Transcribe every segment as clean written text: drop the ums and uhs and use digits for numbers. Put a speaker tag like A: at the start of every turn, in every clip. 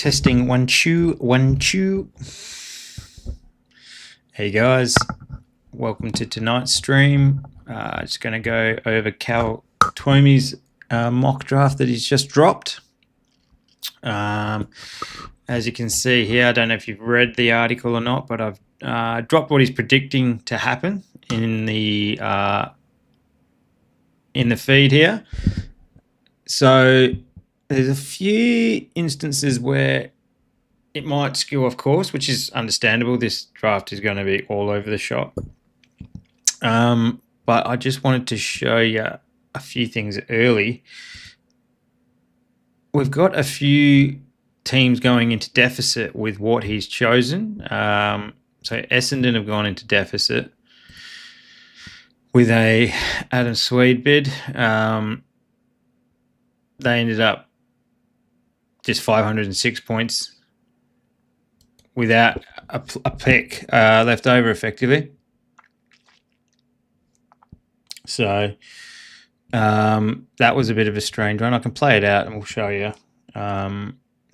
A: Testing 1 2 1 2. Hey guys, welcome to tonight's stream. Just going to go over Cal Twomey's mock draft that he's just dropped. As you can see here, I don't know if you've read the article or not, but I've dropped what he's predicting to happen in the feed here. So there's a few instances where it might skew off course, which is understandable. This draft is going to be all over the shop. But I just wanted to show you a few things early. We've got a few teams going into deficit with what he's chosen. So Essendon have gone into deficit with a Adam Swede bid. They ended up just 506 points without a pick left over, effectively. So that was a bit of a strange one. I can play it out and we'll show you.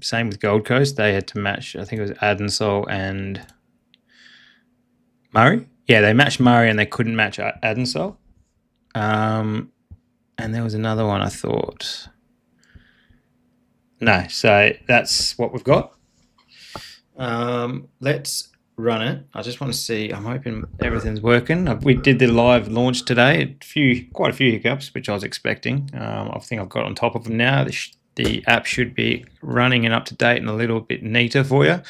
A: Same with Gold Coast. They had to match, I think it was Adensol and Murray. Yeah, they matched Murray and they couldn't match Adensol. And there was another one, I thought. No, so that's what we've got. Let's run it. I just want to see. I'm hoping everything's working. We did the live launch today. Quite a few hiccups, which I was expecting. I think I've got on top of them now. The app should be running and up to date and a little bit neater for you.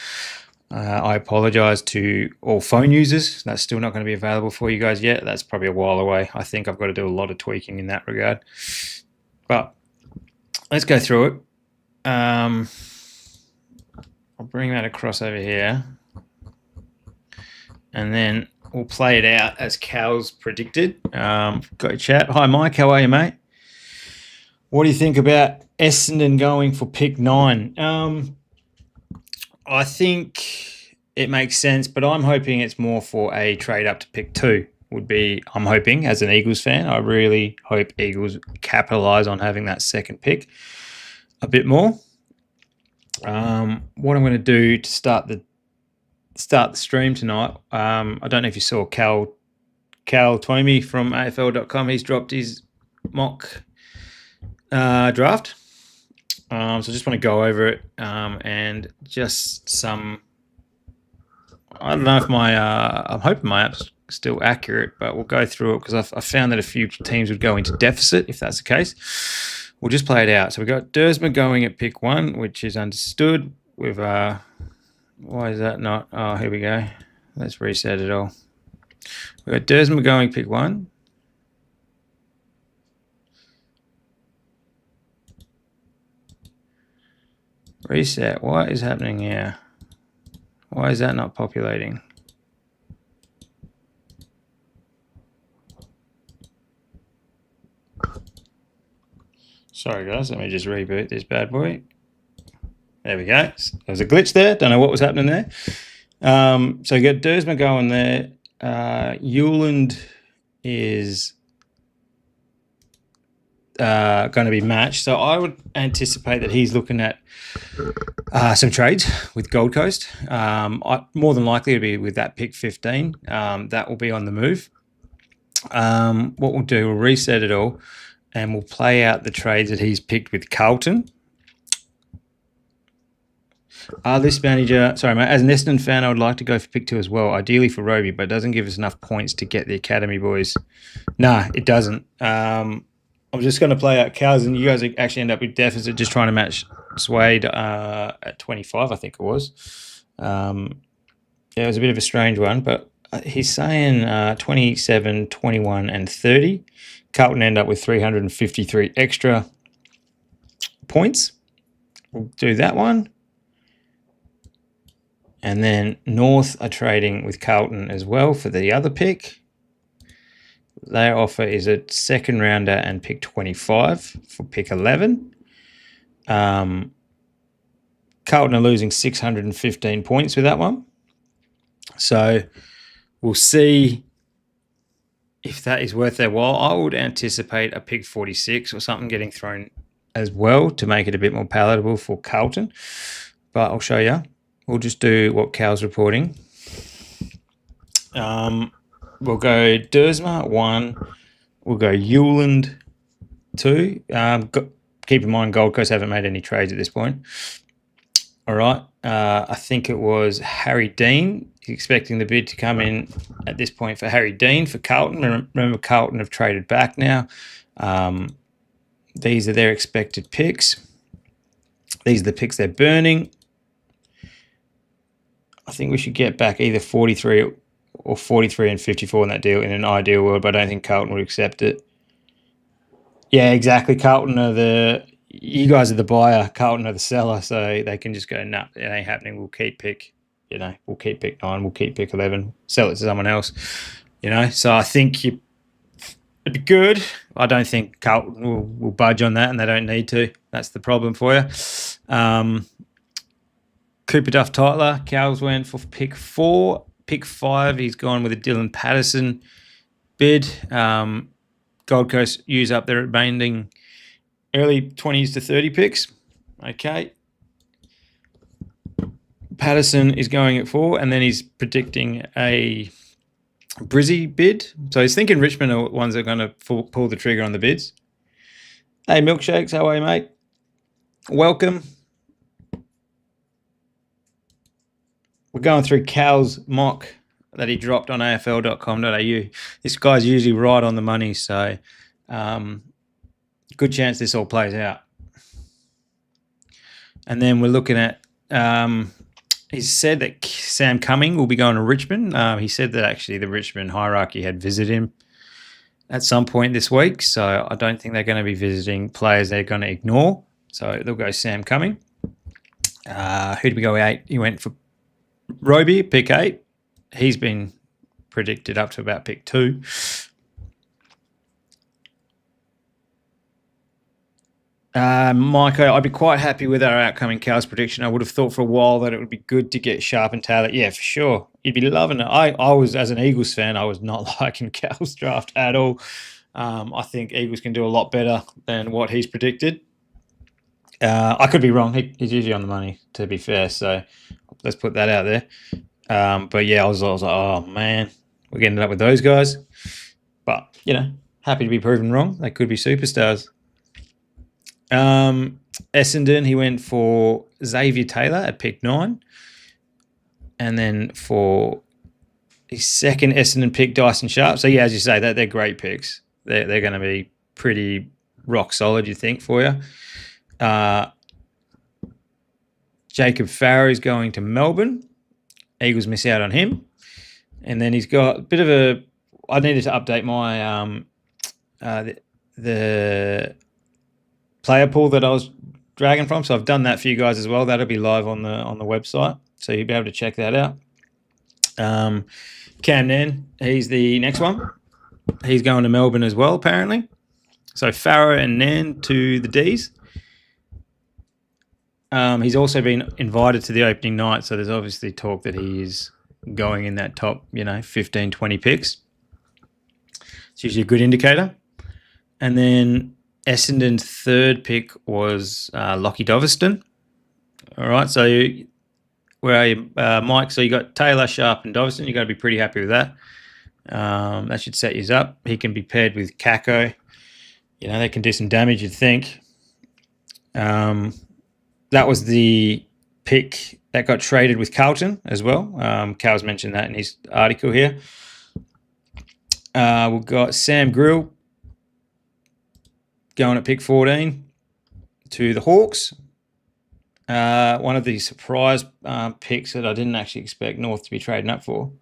A: I apologise to all phone users. That's still not going to be available for you guys yet. That's probably a while away. I think I've got to do a lot of tweaking in that regard. But let's go through it. I'll bring that across over here. And then we'll play it out as Cal's predicted. Got chat. Hi, Mike. How are you, mate? What do you think about Essendon going for pick 9? I think it makes sense, but I'm hoping it's more for a trade up to pick 2. I'm hoping, as an Eagles fan, I really hope Eagles capitalise on having that second pick a bit more. What I'm going to do to start the stream tonight, I don't know if you saw Cal Twomey from AFL.com. He's dropped his mock draft. So I just want to go over it and just some. I don't know if I'm hoping my app's still accurate, but we'll go through it because I found that a few teams would go into deficit if that's the case. We'll just play it out. So we've got Dersma going at pick 1, which is understood. With why is that not? Oh, here we go. Let's reset it all. We've got Dersma going pick 1. Reset. What is happening here? Why is that not populating? Sorry, guys. Let me just reboot this bad boy. There we go. There's a glitch there. Don't know what was happening there. So you got Dersma going there. Hewland is going to be matched. So I would anticipate that he's looking at some trades with Gold Coast. More than likely to be with that pick 15. That will be on the move. What we'll do, we'll reset it all and we'll play out the trades that he's picked with Carlton. List manager, sorry mate, as an Essendon fan, I would like to go for pick 2 as well, ideally for Roby, but it doesn't give us enough points to get the academy boys. No, it doesn't. I'm just going to play out Cows, and you guys actually end up with deficit just trying to match Swade at 25, I think it was. Yeah, it was a bit of a strange one, but he's saying 27, 21, and 30. Carlton end up with 353 extra points. We'll do that one. And then North are trading with Carlton as well for the other pick. Their offer is a second rounder and pick 25 for pick 11. Carlton are losing 615 points with that one. So we'll see if that is worth their while. I would anticipate a pick 46 or something getting thrown as well to make it a bit more palatable for Carlton. but I'll show you. We'll just do what Cal's reporting. We'll go Dersma 1. We'll go Hewland 2. Keep in mind, Gold Coast haven't made any trades at this point. All right. I think it was Harry Dean. He's expecting the bid to come in at this point for Harry Dean for Carlton. Remember, Carlton have traded back now. These are their expected picks. These are the picks they're burning. I think we should get back either 43 or 43 and 54 in that deal in an ideal world, but I don't think Carlton would accept it. Yeah, exactly. Carlton are you guys are the buyer, Carlton are the seller, so they can just go, nah, it ain't happening. We'll keep pick, we'll keep pick 9, we'll keep pick 11, sell it to someone else, So I think it'd be good. I don't think Carlton will budge on that, and they don't need to. That's the problem for you. Cooper Duff Tytler, Cows went for pick 4. Pick 5, he's gone with a Dylan Patterson bid. Gold Coast use up their remaining early 20s to 30 picks. Okay. Patterson is going at 4, and then he's predicting a Brizzy bid. So he's thinking Richmond are ones that are going to pull the trigger on the bids. Hey, Milkshakes, how are you, mate? Welcome. We're going through Cal's mock that he dropped on afl.com.au. This guy's usually right on the money, so good chance this all plays out. And then we're looking at, he said that Sam Cumming will be going to Richmond. He said that actually the Richmond hierarchy had visited him at some point this week, so I don't think they're going to be visiting players they're going to ignore. So they'll go Sam Cumming. Who did we go 8? He went for Roby, pick 8. He's been predicted up to about pick 2. Micah, I'd be quite happy with our outcoming Cows prediction. I would have thought for a while that it would be good to get Sharp and Taylor. Yeah, for sure. You'd be loving it. I was, as an Eagles fan, I was not liking Cows draft at all. I think Eagles can do a lot better than what he's predicted. I could be wrong. He's usually on the money, to be fair. So let's put that out there. But yeah, I was like, oh man, we're getting up with those guys. But, happy to be proven wrong. They could be superstars. Essendon, he went for Xavier Taylor at pick 9. And then for his second Essendon pick, Dyson Sharp. So yeah, as you say, they're great picks. They're going to be pretty rock solid, you think, for you. Jacob Farrer is going to Melbourne. Eagles miss out on him. And then he's got a bit of a... I needed to update my the player pool that I was dragging from. So I've done that for you guys as well. That'll be live on the website. So you'll be able to check that out. Cam Nan, he's the next one. He's going to Melbourne as well, apparently. So Farrer and Nan to the Ds. He's also been invited to the opening night, so there's obviously talk that he is going in that top, 15, 20 picks. It's usually a good indicator. And then Essendon's third pick was Lockie Doverston. All right, so where are you, Mike? So you got Taylor, Sharp, and Doverston. You've got to be pretty happy with that. That should set you up. He can be paired with Kako. They can do some damage, you'd think. That was the pick that got traded with Carlton as well. Cal's mentioned that in his article here. We've got Sam Grill going at pick 14 to the Hawks. One of the surprise picks that I didn't actually expect North to be trading up for.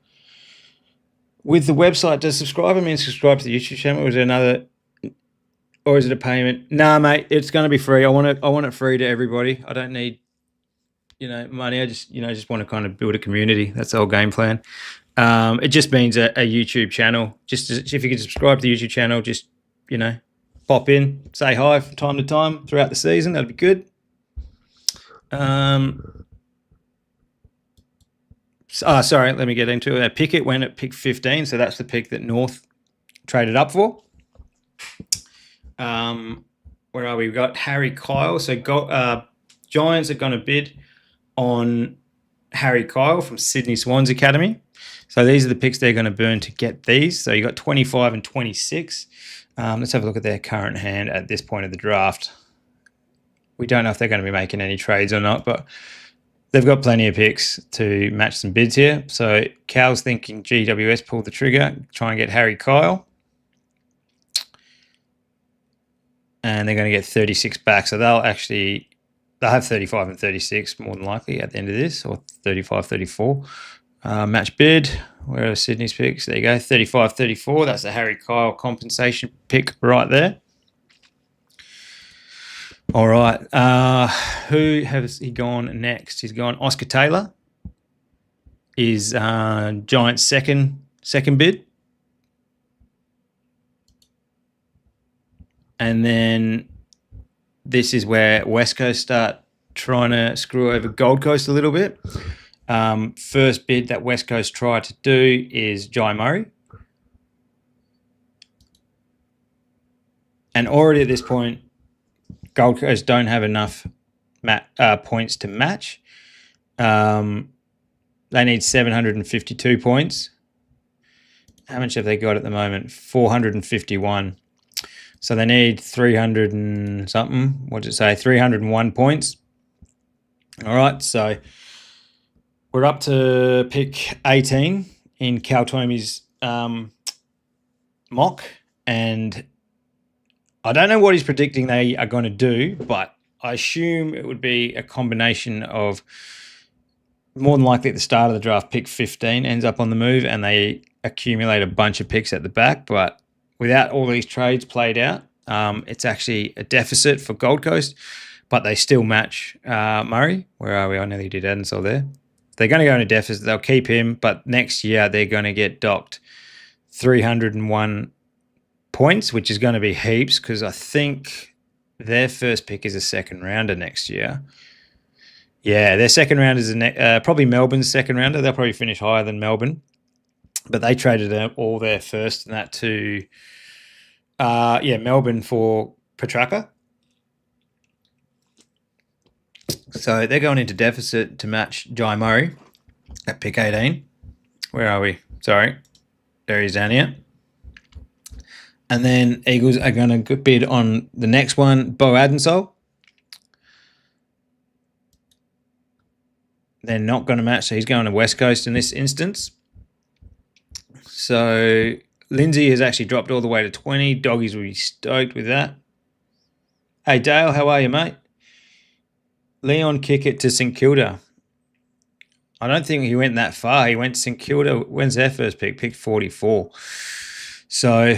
A: With the website, does subscribe mean subscribe to the YouTube channel, or is there another... Or is it a payment? Nah, mate, it's going to be free. I want it free to everybody. I don't need, money. I just want to kind of build a community. That's the whole game plan. It just means a YouTube channel. Just if you can subscribe to the YouTube channel, just, pop in, say hi from time to time throughout the season. That'd be good. Sorry, let me get into it. Pickett went at pick 15, so that's the pick that North traded up for. Where are we? We've got Harry Kyle. So Giants are going to bid on Harry Kyle from Sydney Swans Academy. So these are the picks they're going to burn to get these. So you got 25 and 26. Let's have a look at their current hand at this point of the draft. We don't know if they're going to be making any trades or not, but they've got plenty of picks to match some bids here. So Cal's thinking GWS pull the trigger, try and get Harry Kyle. And they're going to get 36 back. So they'll have 35 and 36 more than likely at the end of this, or 35, 34. Match bid. Where are Sydney's picks? There you go, 35, 34. That's the Harry Kyle compensation pick right there. All right. Who has he gone next? He's gone Oscar Taylor. Is Giants' second bid. And then this is where West Coast start trying to screw over Gold Coast a little bit. First bid that West Coast tried to do is Jai Murray. And already at this point, Gold Coast don't have enough points to match. They need 752 points. How much have they got at the moment? 451. So they need 300 and something. What did it say? 301 points. All right, so we're up to pick 18 in Cal Tomi's mock, and I don't know what he's predicting they are going to do, but I assume it would be a combination of, more than likely at the start of the draft, pick 15 ends up on the move and they accumulate a bunch of picks at the back. But without all these trades played out, it's actually a deficit for Gold Coast, but they still match Murray. Where are we? I nearly did Adensol there. They're going to go into deficit. They'll keep him, but next year they're going to get docked 301 points, which is going to be heaps because I think their first pick is a second rounder next year. Yeah, their second round is probably Melbourne's second rounder. They'll probably finish higher than Melbourne, but they traded all their first and that to Melbourne for Petrarca. So they're going into deficit to match Jai Murray at pick 18. Where are we? Sorry. There he's down here. And then Eagles are going to bid on the next one, Bo Adensol. They're not going to match, so he's going to West Coast in this instance. So Lindsay has actually dropped all the way to 20. Doggies will be stoked with that. Hey, Dale, how are you, mate? Leon kick it to St Kilda. I don't think he went that far. He went to St Kilda. When's their first pick? Pick 44. So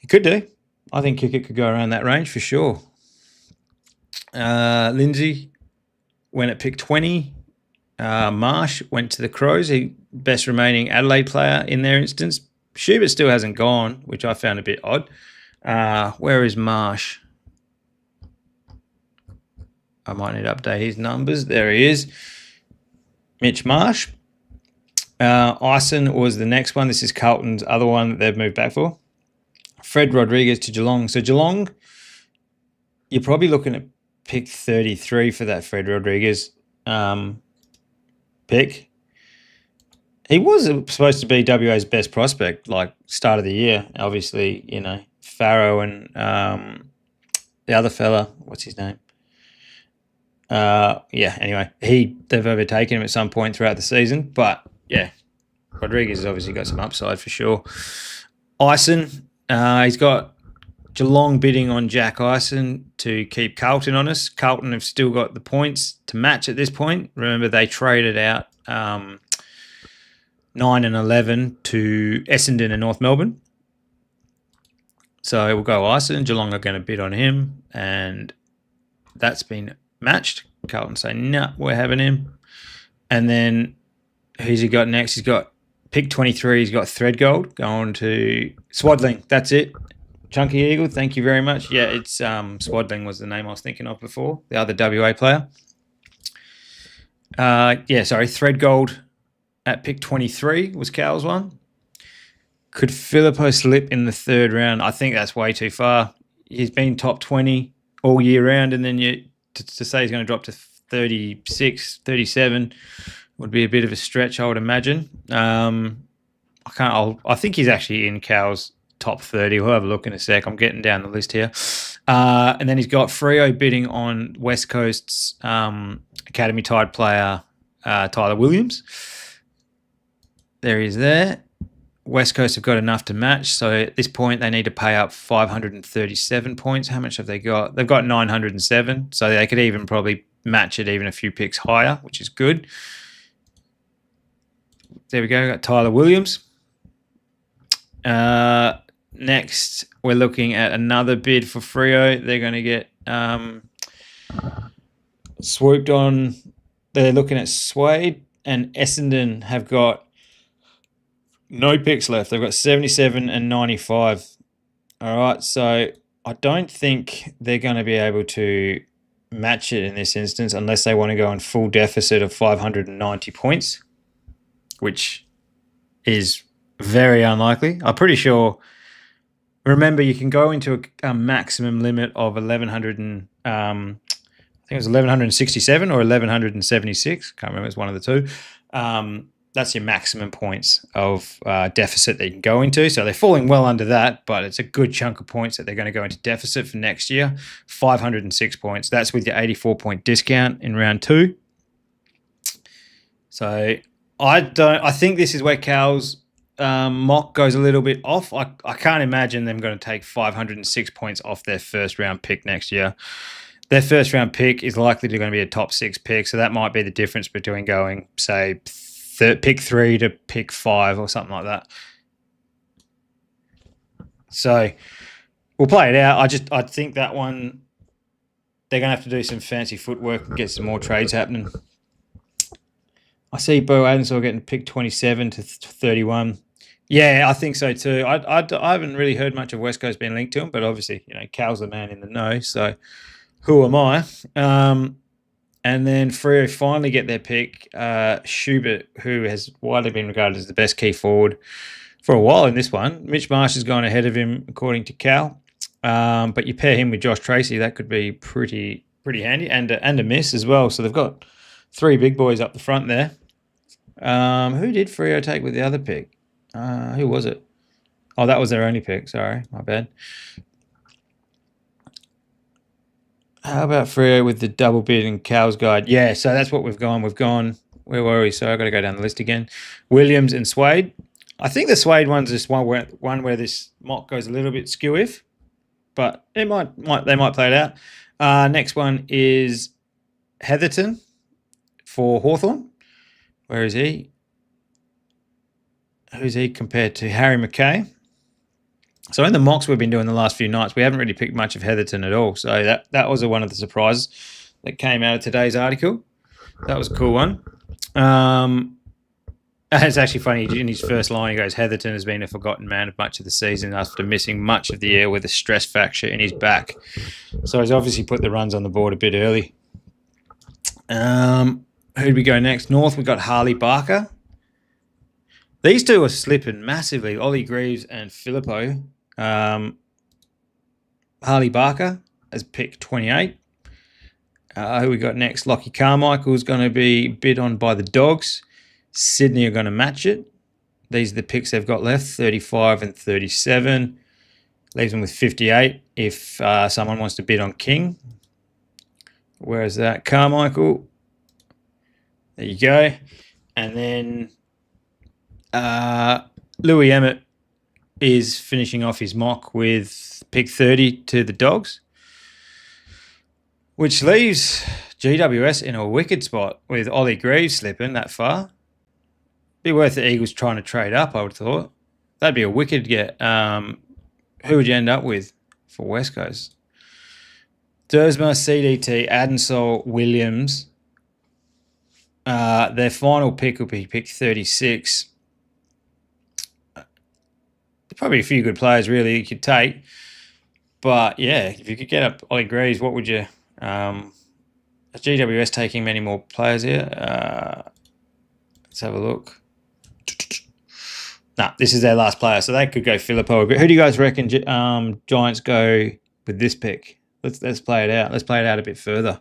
A: he could do. I think Kickett could go around that range for sure. Lindsay went at pick 20. Marsh went to the Crows, the best remaining Adelaide player in their instance. Schubert still hasn't gone, which I found a bit odd. Where is Marsh? I might need to update his numbers. There he is. Mitch Marsh. Ison was the next one. This is Carlton's other one that they've moved back for. Fred Rodriguez to Geelong. So Geelong, you're probably looking at pick 33 for that Fred Rodriguez pick. He was supposed to be WA's best prospect, like start of the year. Obviously, Farrow and the other fella, what's his name? Anyway, they've overtaken him at some point throughout the season. But, yeah, Rodriguez has obviously got some upside for sure. Ison, he's got Geelong bidding on Jack Ison to keep Carlton honest. Carlton have still got the points to match at this point. Remember, they traded out 9 and 11 to Essendon and North Melbourne. So we'll go Ison. Geelong are going to bid on him, and that's been matched. Carlton say, no, we're having him. And then who's he got next? He's got pick 23. He's got Threadgold going to Swadling. That's it. Chunky Eagle, thank you very much. Yeah, it's Swadling was the name I was thinking of before, the other WA player. Threadgold at pick 23 was Cal's one. Could Filippo slip in the third round? I think that's way too far. He's been top 20 all year round, and then to say he's going to drop to 36, 37 would be a bit of a stretch, I would imagine. I think he's actually in Cal's top 30. We'll have a look in a sec. I'm getting down the list here. And then he's got Freo bidding on West Coast's Academy Tide player, Tyler Williams. There he is there. West Coast have got enough to match. So at this point, they need to pay up 537 points. How much have they got? They've got 907. So they could even probably match it even a few picks higher, which is good. There we go. Got Tyler Williams. Next, we're looking at another bid for Freo. They're going to get swooped on. They're looking at Swade and Essendon have got no picks left. They've got 77 and 95. All right, so I don't think they're going to be able to match it in this instance unless they want to go in full deficit of 590 points, which is very unlikely. I'm pretty sure. Remember, you can go into a maximum limit of 1100 and I think it was 1167 or 1176. Can't remember. It's one of the two. That's your maximum points of deficit that you can go into. So they're falling well under that, but it's a good chunk of points that they're going to go into deficit for next year. 506 points. That's with your 84-point discount in round 2. So I think this is where Cal's mock goes a little bit off. I can't imagine them going to take 506 points off their first round pick next year. Their first round pick is likely to going to be a top 6 pick, so that might be the difference between going, say, pick 3 to pick 5 or something like that. So we'll play it out. I think that one, they're going to have to do some fancy footwork and get some more trades happening. I see Bo Adenshaw getting picked 27 to 31. Yeah, I think so too. I haven't really heard much of West Coast being linked to him, but obviously, Cal's the man in the know, so who am I? And then Freo finally get their pick, Schubert, who has widely been regarded as the best key forward for a while in this one. Mitch Marsh has gone ahead of him, according to Cal. But you pair him with Josh Tracy, that could be pretty handy, and a miss as well. So they've got 3 big boys up the front there. Who did Freo take with the other pick? Who was it? Oh, that was their only pick. Sorry, my bad. How about Freo with the double bid and Cal's guide? Yeah, so that's what we've gone. Where were we? So I've got to go down the list again. Williams and Swade. I think the Swade one's just one where this mock goes a little bit skew-if, but they might play it out. Next one is Heatherton for Hawthorn. Where is he? Who's he compared to? Harry McKay. So in the mocks we've been doing the last few nights, we haven't really picked much of Heatherton at all. So that was one of the surprises that came out of today's article. That was a cool one. It's actually funny. In his first line, he goes, Heatherton has been a forgotten man of much of the season after missing much of the year with a stress fracture in his back. So he's obviously put the runs on the board a bit early. Who'd we go next? North, we got Harley Barker. These two are slipping massively, Ollie Greaves and Filippo. Harley Barker as pick 28. Who we got next? Lockie Carmichael is going to be bid on by the Dogs. Sydney are going to match it. These are the picks they've got left, 35 and 37. Leaves them with 58 if someone wants to bid on King. Where is that? Carmichael. There you go. And then Louis Emmett is finishing off his mock with pick 30 to the Dogs, which leaves GWS in a wicked spot with Ollie Greaves slipping that far. Be worth the Eagles trying to trade up, I would have thought. That'd be a wicked get. Who would you end up with for West Coast? Dersma, CDT, Adenshaw, Williams. Their final pick will be pick 36. Probably a few good players, really, you could take. But, yeah, if you could get up Ollie Greaves, what would you... is GWS taking many more players here? Let's have a look. Nah, this is their last player, so they could go Filippo. But who do you guys reckon Giants go with this pick? Let's play it out. Let's play it out a bit further.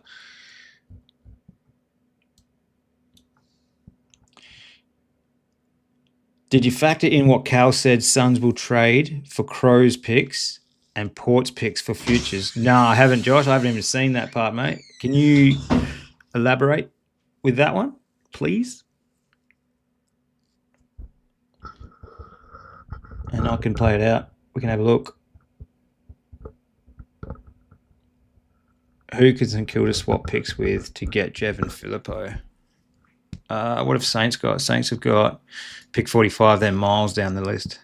A: Did you factor in what Cal said Suns will trade for Crows picks and Port's picks for futures? No, I haven't, Josh. I haven't even seen that part, mate. Can you elaborate with that one, please? And I can play it out. We can have a look. Who could St Kilda swap picks with to get Jevon Filippo? What have Saints got? Saints have got pick 45. They're miles down the list.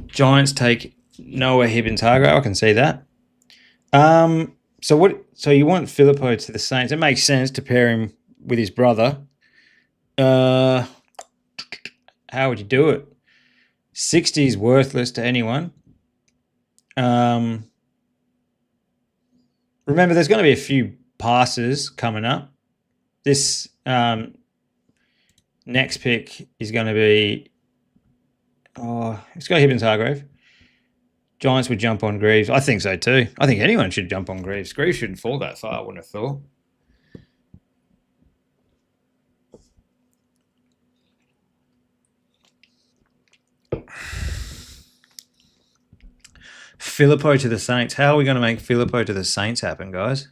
A: Giants take Noah Hibbins-Hargrave. I can see that. So you want Filippo to the Saints? It makes sense to pair him with his brother. How would you do it? 60 is worthless to anyone. Remember, there's going to be a few passes coming up. This next pick is going to be... it's got Hibbins-Hargrave. Giants would jump on Greaves. I think so too. I think anyone should jump on Greaves. Greaves shouldn't fall that far, I wouldn't have thought. Filippo to the Saints. How are we going to make Filippo to the Saints happen, guys?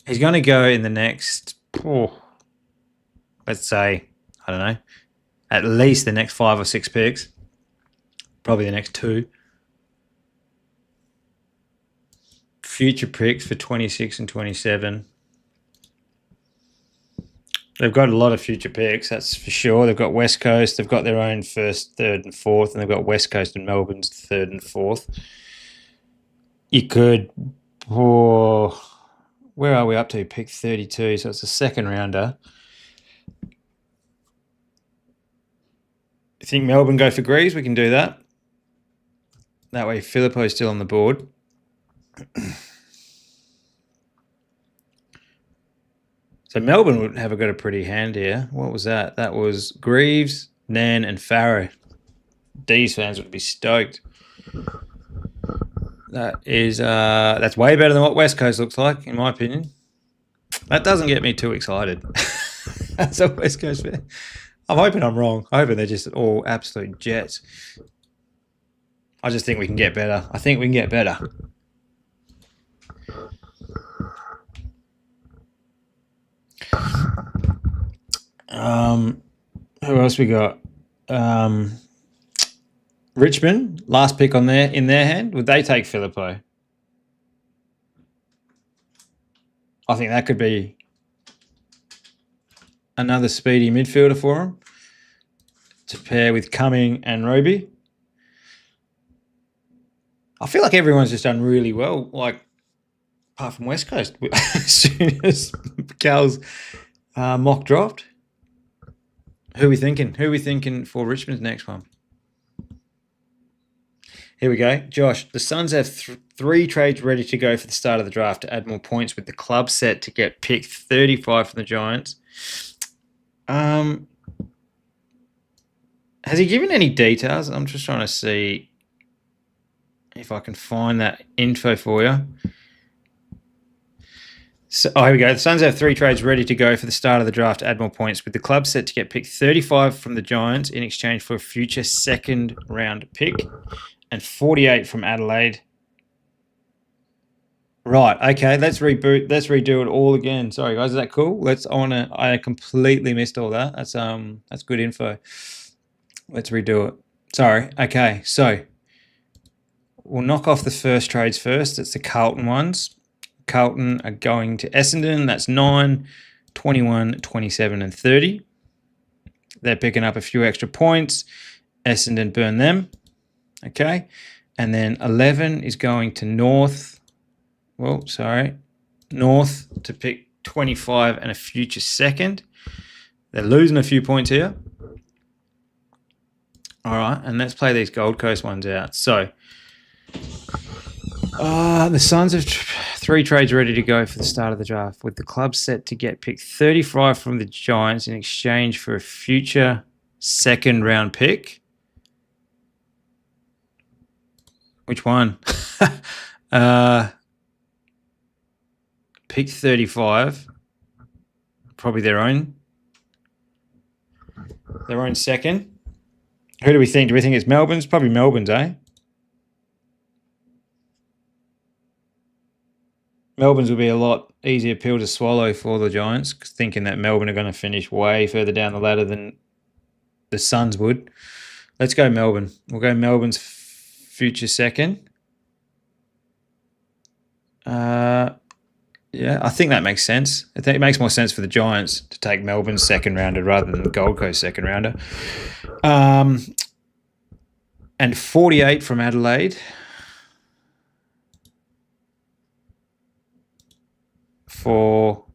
A: He's going to go in the next, let's say, I don't know, at least the next 5 or 6 picks. Probably the next 2. Future picks for 26 and 27. They've got a lot of future picks, that's for sure. They've got West Coast. They've got their own first, third, and fourth, and they've got West Coast and Melbourne's third and fourth. You could... where are we up to? Pick 32, so it's a second rounder. You think Melbourne go for Greaves? We can do that. That way Filippo's still on the board. So Melbourne would have got a pretty hand here. What was that? That was Greaves, Nan, and Farrow. D's fans would be stoked. That's way better than what West Coast looks like, in my opinion. That doesn't get me too excited. That's a West Coast fan. I'm hoping I'm wrong. I'm hoping they're just all absolute jets. I just think we can get better. I think we can get better. Who else we got? Richmond, last pick in their hand. Would they take Filippo? I think that could be another speedy midfielder for them to pair with Cumming and Roby. I feel like everyone's just done really well, like apart from West Coast. As soon as Cal's mock dropped. Who are we thinking? Who are we thinking for Richmond's next one? Here we go. Josh, the Suns have 3 trades ready to go for the start of the draft to add more points, with the club set to get pick 35 from the Giants. Has he given any details? I'm just trying to see if I can find that info for you. So, here we go. The Suns have 3 trades ready to go for the start of the draft to add more points, with the club set to get pick 35 from the Giants in exchange for a future second-round pick and 48 from Adelaide. Right, okay, let's reboot. Let's redo it all again. Sorry, guys, is that cool? I completely missed all that. That's good info. Let's redo it. Sorry. Okay, so we'll knock off the first trades first. It's the Carlton ones. Carlton are going to Essendon. That's 9, 21, 27, and 30. They're picking up a few extra points. Essendon burn them. Okay. And then 11 is going to North. North to pick 25 and a future second. They're losing a few points here. All right. And let's play these Gold Coast ones out. So the Suns have 3 trades ready to go for the start of the draft, with the club set to get pick 35 from the Giants in exchange for a future second-round pick. Which one? pick 35, probably their own second. Who do we think? Do we think it's Melbourne's? Probably Melbourne's, eh? Melbourne's will be a lot easier pill to swallow for the Giants, thinking that Melbourne are going to finish way further down the ladder than the Suns would. Let's go Melbourne. We'll go Melbourne's future second. Yeah, I think that makes sense. I think it makes more sense for the Giants to take Melbourne's second rounder rather than the Gold Coast second rounder. And 48 from Adelaide for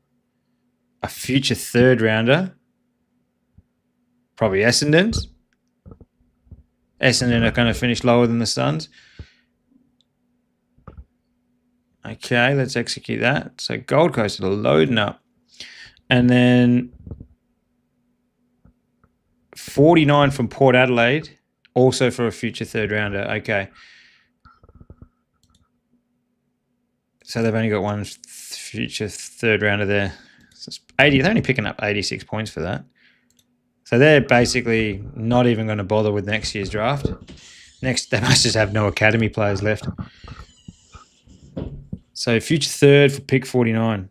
A: a future third rounder. Probably Essendon's. Essendon are going to finish lower than the Suns. Okay, let's execute that. So Gold Coast are loading up. And then 49 from Port Adelaide, also for a future third rounder. Okay. So they've only got one future third rounder there. So it's 80. They're only picking up 86 points for that. So they're basically not even going to bother with next year's draft. They must just have no academy players left. So future third for pick 49.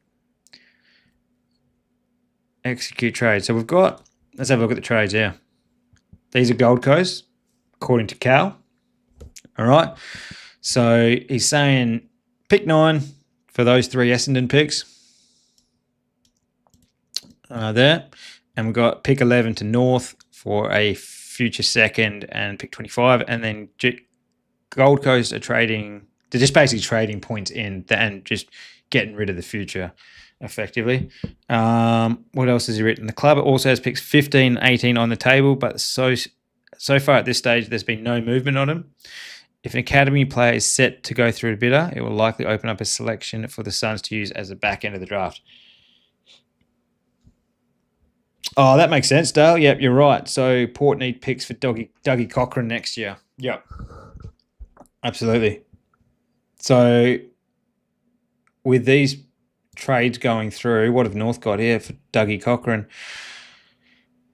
A: Execute trade. So we've got, let's have a look at the trades here. These are Gold Coast, according to Cal. All right. So he's saying pick 9 for those 3 Essendon picks. There. And we've got pick 11 to North for a future second and pick 25. And then Gold Coast are trading, they're just basically trading points in and just getting rid of the future, effectively. What else has he written? The club also has picks 15 and 18 on the table, but so far at this stage, there's been no movement on them. If an academy player is set to go through a bidder, it will likely open up a selection for the Suns to use as the back end of the draft. Oh, that makes sense, Dale. Yep, you're right. So Port need picks for Dougie Cochran next year. Yep. Absolutely. So with these trades going through, what have North got here for Dougie Cochran?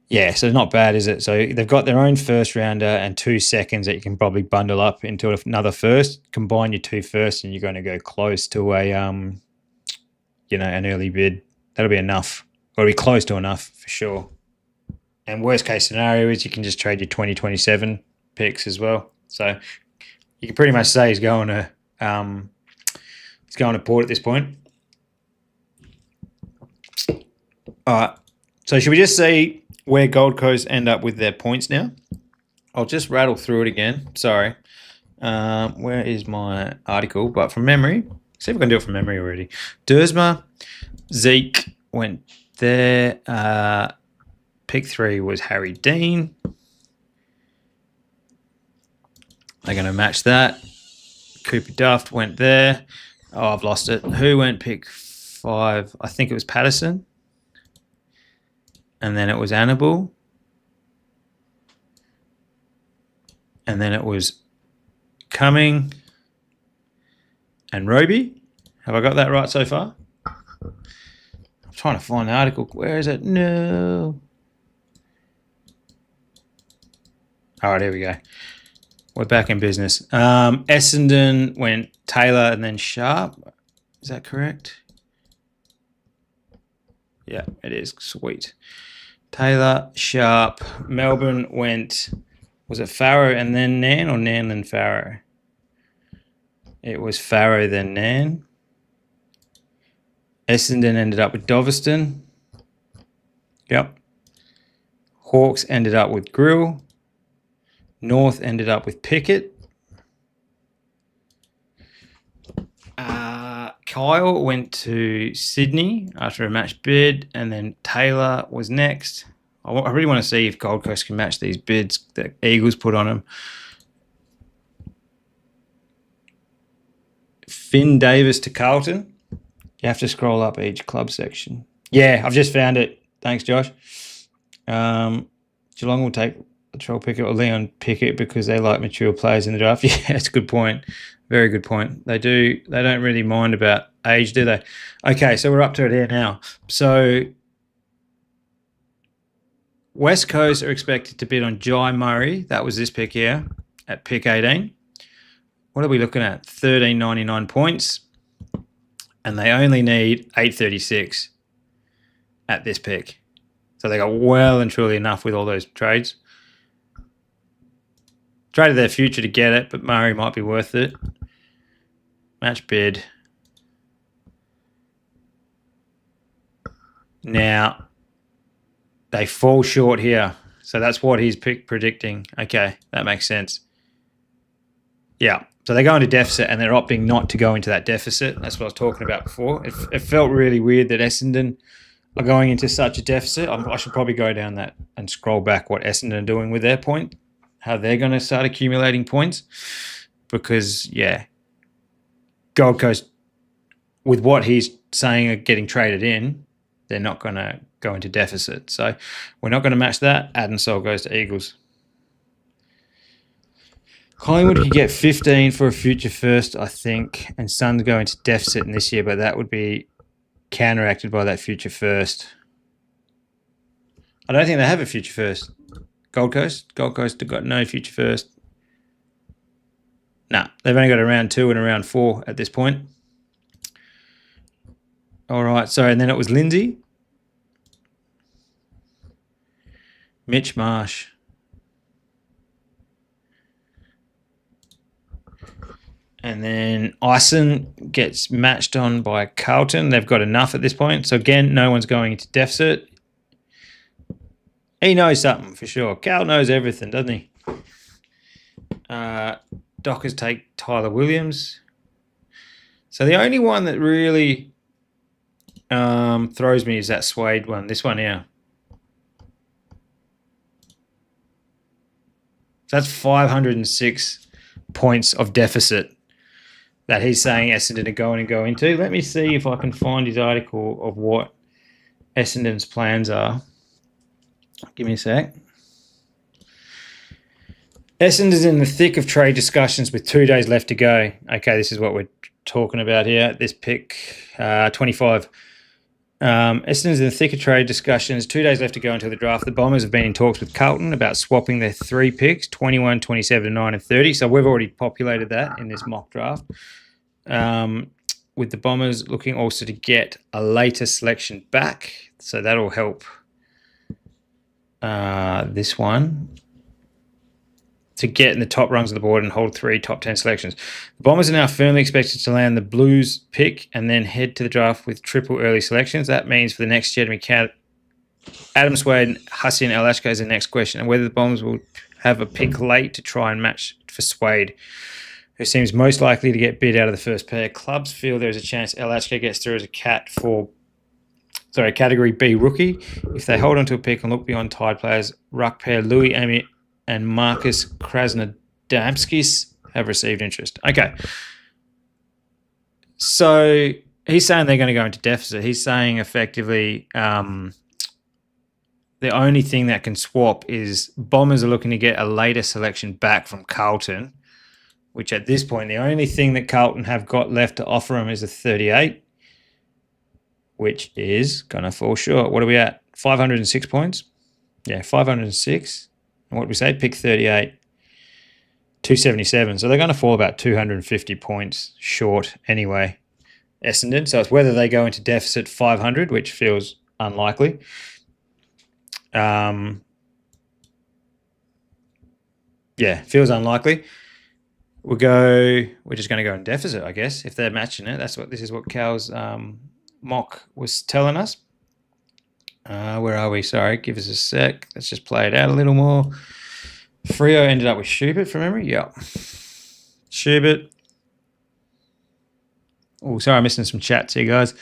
A: Yeah, so not bad, is it? So they've got their own first rounder and 2 seconds that you can probably bundle up into another first. Combine your 2 firsts and you're going to go close to a, an early bid. That'll be enough. Or be close to enough for sure. And worst case scenario is you can just trade your 2027 picks as well. So you can pretty much say he's going to Port at this point. All right. So should we just see where Gold Coast end up with their points now? I'll just rattle through it again. Sorry. Where is my article? But from memory, see if we can do it from memory already. Dersma, Zeke went there. Pick 3 was Harry Dean. They're going to match that. Cooper Duff went there. Oh, I've lost it. Who went pick 5? I think it was Patterson. And then it was Annabelle. And then it was Cumming and Roby. Have I got that right so far? I'm trying to find the article. Where is it? No. All right, here we go. We're back in business. Essendon went Taylor and then Sharp. Is that correct? Yeah, it is. Sweet. Taylor, Sharp. Melbourne went, was it Farrow and then Nan or Nan then Farrow? It was Farrow then Nan. Essendon ended up with Doveston. Yep. Hawks ended up with Grill. North ended up with Pickett. Kyle went to Sydney after a match bid, and then Taylor was next. I really want to see if Gold Coast can match these bids that Eagles put on them. Finn Davis to Carlton. You have to scroll up each club section. Yeah, I've just found it. Thanks, Josh. Geelong will take Latrell Pickett or Leon Pickett because they like mature players in the draft. Yeah, that's a good point. Very good point. They don't really mind about age, do they? Okay, so we're up to it here now. So West Coast are expected to bid on Jai Murray. That was this pick here at pick 18. What are we looking at? 13.99 points. And they only need 836 at this pick. So they got well and truly enough with all those trades. Traded their future to get it, but Murray might be worth it. Match bid. Now, they fall short here. So that's what he's predicting. Okay, that makes sense. Yeah, so they go into deficit and they're opting not to go into that deficit. That's what I was talking about before. It felt really weird that Essendon are going into such a deficit. I should probably go down that and scroll back what Essendon are doing with their point, how they're going to start accumulating points. Because, yeah, Gold Coast, with what he's saying are getting traded in, they're not going to go into deficit. So we're not going to match that. Adam Sol goes to Eagles. Collingwood could get 15 for a future first, I think, and Suns go into deficit in this year, but that would be counteracted by that future first. I don't think they have a future first. Gold Coast have got no future first. No, they've only got a round 2 and a round 4 at this point. All right, so and then it was Lindsay. Mitch Marsh. And then Ison gets matched on by Carlton. They've got enough at this point. So, again, no one's going into deficit. He knows something for sure. Cal knows everything, doesn't he? Dockers take Tyler Williams. So, the only one that really throws me is that Suede one. This one here. So that's 506 points of deficit that he's saying Essendon are going to go into. Let me see if I can find his article of what Essendon's plans are. Give me a sec. Essendon's in the thick of trade discussions with 2 days left to go. Okay, this is what we're talking about here. This pick, 25. Essendon's in the thick of trade discussions. 2 days left to go until the draft. The Bombers have been in talks with Carlton about swapping their 3 picks, 21, 27, 9 and 30. So we've already populated that in this mock draft. With the Bombers looking also to get a later selection back. So that'll help this one to get in the top rungs of the board and hold 3 top 10 selections. The Bombers are now firmly expected to land the Blues pick and then head to the draft with triple early selections. That means for the next year to be Adam Swade and Hassan El-Ashka is the next question, and whether the Bombers will have a pick late to try and match for Swade, who seems most likely to get bid out of the first pair. Clubs feel there is a chance El-Ashka gets through as a Category B rookie. If they hold on to a pick and look beyond tied players, ruck pair Louis Amy and Marcus Krasnodamskis have received interest. Okay. So he's saying they're going to go into deficit. He's saying effectively the only thing that can swap is Bombers are looking to get a later selection back from Carlton, which at this point, the only thing that Carlton have got left to offer them is a 38, which is going to fall short. What are we at? 506 points? Yeah, 506. And what did we say? Pick 38, 277. So they're going to fall about 250 points short anyway, Essendon. So it's whether they go into deficit 500, which feels unlikely. Feels unlikely. We're just going to go in deficit, I guess, if they're matching it. This is what Cal's mock was telling us. Where are we? Sorry, give us a sec. Let's just play it out a little more. Freo ended up with Schubert from memory. Yeah. Schubert. Oh, sorry, I'm missing some chats here, guys.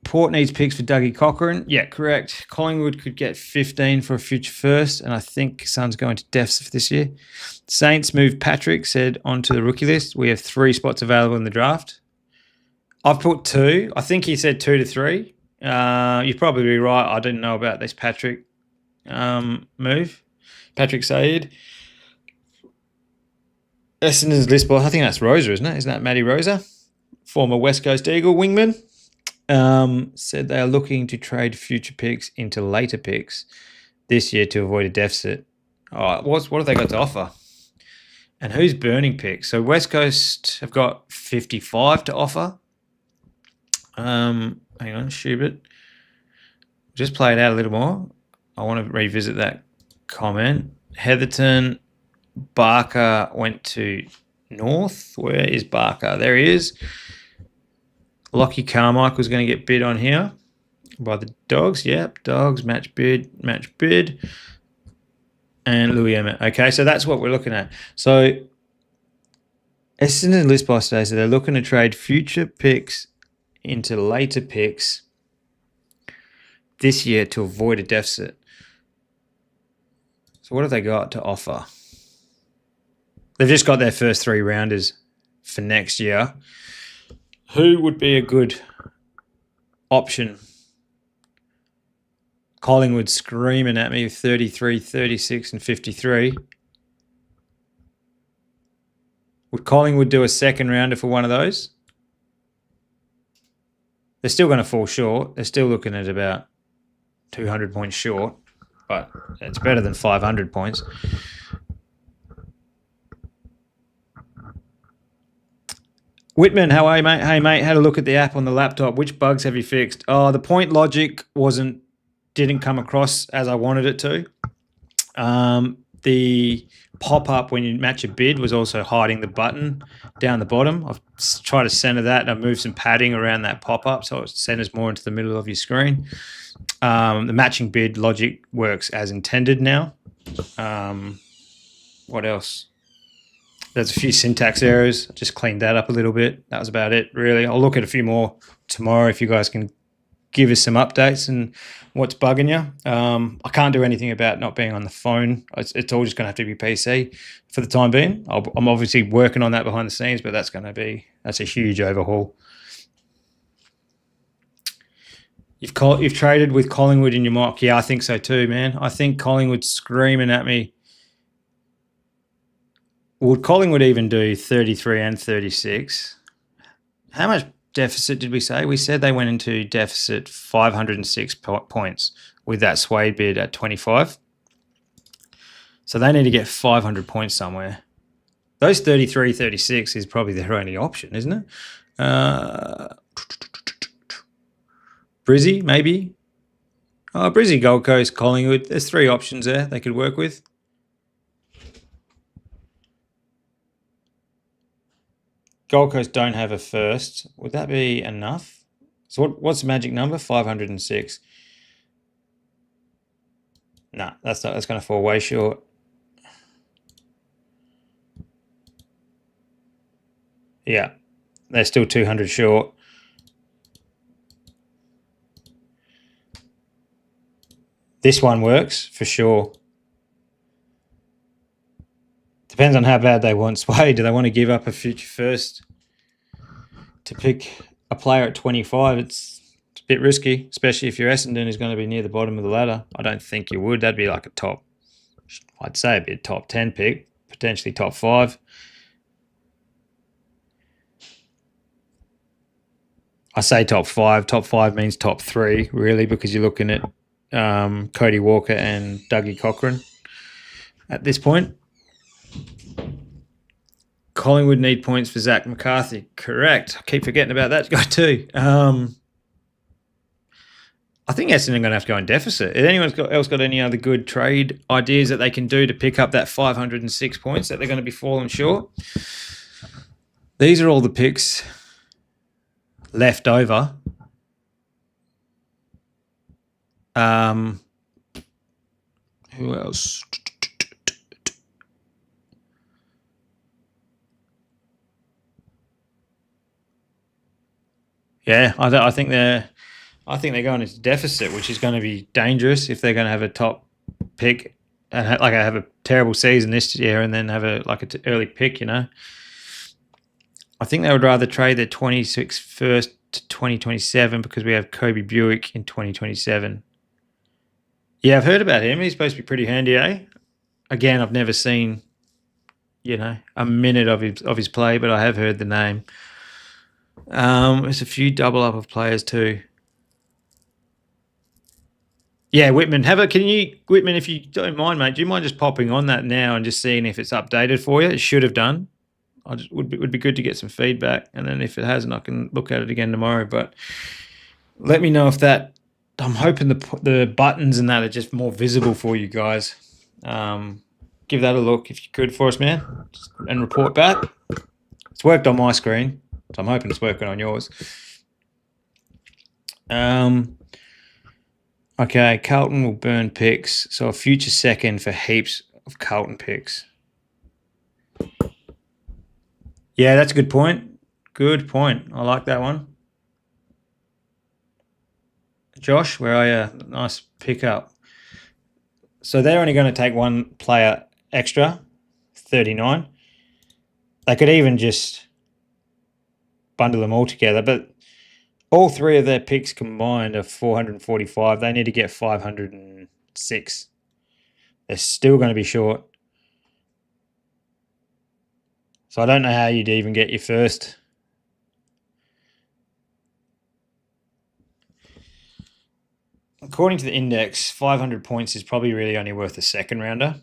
A: Port needs picks for Dougie Cochran. Yeah, correct. Collingwood could get 15 for a future first, and I think Suns going to deficit for this year. Saints moved Patrick, said onto the rookie list. We have 3 spots available in the draft. I've put 2. I think he said 2 to 3. You're probably right. I didn't know about this Patrick move. Patrick Said. Essendon's list boss, I think that's Rosa, isn't it? Isn't that Matty Rosa? Former West Coast Eagle wingman. Said they are looking to trade future picks into later picks this year to avoid a deficit. Oh, what have they got to offer? And who's burning picks? So West Coast have got 55 to offer. Hang on, Schubert. Just play it out a little more. I want to revisit that comment. Heatherton, Barker went to North. Where is Barker? There he is. Lockie Carmichael's going to get bid on here by the Dogs. Yep, Dogs, match bid. And Louis Emmett. Okay, so that's what we're looking at. So Essendon list boss today, so they're looking to trade future picks into later picks this year to avoid a deficit. So what have they got to offer? They've just got their first 3 rounders for next year. Who would be a good option? Collingwood screaming at me 33, 36 and 53. Would Collingwood do a second rounder for one of those? They're still going to fall short. They're still looking at about 200 points short, but it's better than 500 points. Whitman, how are you, mate? Hey, mate, had a look at the app on the laptop. Which bugs have you fixed? Oh, the point logic didn't come across as I wanted it to. The pop-up when you match a bid was also hiding the button down the bottom. I've tried to center that and I've moved some padding around that pop-up so it centers more into the middle of your screen. The matching bid logic works as intended now. What else? There's a few syntax errors. Just cleaned that up a little bit. That was about it, really. I'll look at a few more tomorrow if you guys can give us some updates and what's bugging you. I can't do anything about not being on the phone. It's all just going to have to be PC for the time being. I'm obviously working on that behind the scenes, but that's a huge overhaul. You've traded with Collingwood in your mock. Yeah, I think so too, man. I think Collingwood's screaming at me. Would Collingwood even do 33 and 36? How much deficit did we say? We said they went into deficit 506 points with that Swade bid at 25. So they need to get 500 points somewhere. Those 33, 36 is probably their only option, isn't it? Brizzy, maybe. Oh, Brizzy, Gold Coast, Collingwood. There's 3 options there they could work with. Gold Coast don't have a first. Would that be enough? So what's the magic number? 506. Nah, that's going to fall way short. Yeah, they're still 200 short. This one works for sure. Depends on how bad they want Sway. Do they want to give up a future first to pick a player at 25? It's a bit risky, especially if your Essendon is going to be near the bottom of the ladder. I don't think you would. That'd be like I'd say it'd be a top 10 pick, potentially top 5. I say top 5. Top 5 means top 3, really, because you're looking at Cody Walker and Dougie Cochran at this point. Collingwood need points for Zach McCarthy. Correct. I keep forgetting about that guy too. I think Essendon are going to have to go in deficit. Has anyone else got any other good trade ideas that they can do to pick up that 506 points that they're going to be falling short? These are all the picks left over. Who else? Yeah, I think they're going into deficit, which is going to be dangerous if they're going to have a top pick and have a terrible season this year and then have an early pick. I think they would rather trade their 26 first to 2027 because we have Kobe Buick in 2027. Yeah, I've heard about him. He's supposed to be pretty handy, eh? Again, I've never seen, a minute of his play, but I have heard the name. There's a few double up of players too. Yeah, Whitman. Whitman, if you don't mind, mate, do you mind just popping on that now and just seeing if it's updated for you? It should have done. Would be good to get some feedback, and then if it hasn't, I can look at it again tomorrow. But let me know if that. I'm hoping the buttons and that are just more visible for you guys. Give that a look if you could for us, man, and report back. It's worked on my screen, so I'm hoping it's working on yours. Okay, Carlton will burn picks, so a future second for heaps of Carlton picks. Yeah, that's a good point. Good point. I like that one. Josh, where are you? Nice pickup. So they're only going to take one player extra, 39. They could even just bundle them all together, but all three of their picks combined are 445. They need to get 506. They're still going to be short. So I don't know how you'd even get your first. According to the index, 500 points is probably really only worth a second rounder,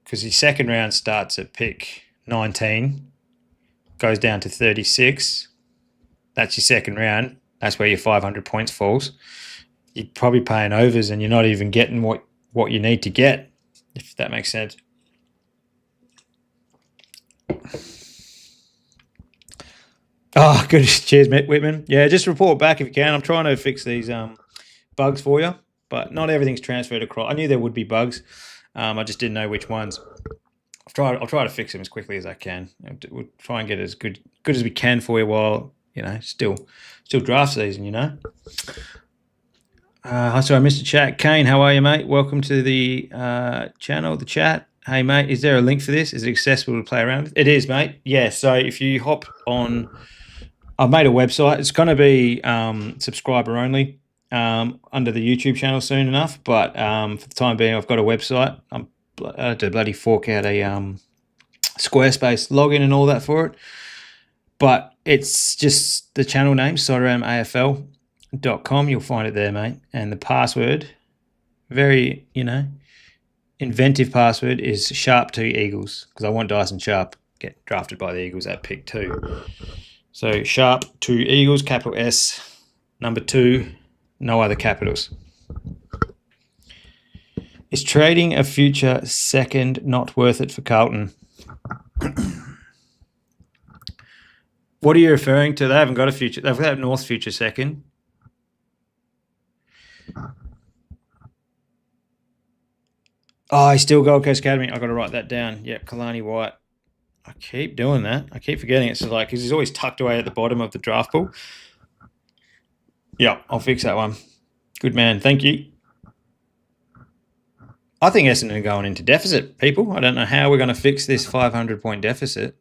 A: because the second round starts at pick 19, goes down to 36. That's your second round. That's where your 500 points falls. You're probably paying overs and you're not even getting what you need to get, if that makes sense. Oh, good. Cheers, Whitman. Yeah, just report back if you can. I'm trying to fix these bugs for you, but not everything's transferred across. I knew there would be bugs. I just didn't know which ones. I'll try to fix them as quickly as I can. We'll try and get as good as we can for you while still draft season. Sorry, Mr. Chat. Kane, how are you, mate? Welcome to the channel, the chat. Hey, mate, is there a link for this? Is it accessible to play around with? It is, mate. Yeah, so if you hop on, I've made a website. It's going to be subscriber only under the YouTube channel soon enough, but for the time being, I've got a website. I had to bloody fork out a Squarespace login and all that for it. But it's just the channel name, SodaramAFL.com. You'll find it there, mate. And the password, very, inventive password, is Sharp2Eagles, because I want Dyson Sharp get drafted by the Eagles at pick 2. So Sharp2Eagles, capital S, number 2, no other capitals. Is trading a future second not worth it for Carlton? What are you referring to? They haven't got a future. They've got a North future second. Oh, he's still Gold Coast Academy. I've got to write that down. Yep, Kalani White. I keep doing that. I keep forgetting it. So because he's always tucked away at the bottom of the draft pool. Yeah, I'll fix that one. Good man. Thank you. I think Essendon are going into deficit, people. I don't know how we're going to fix this 500-point deficit.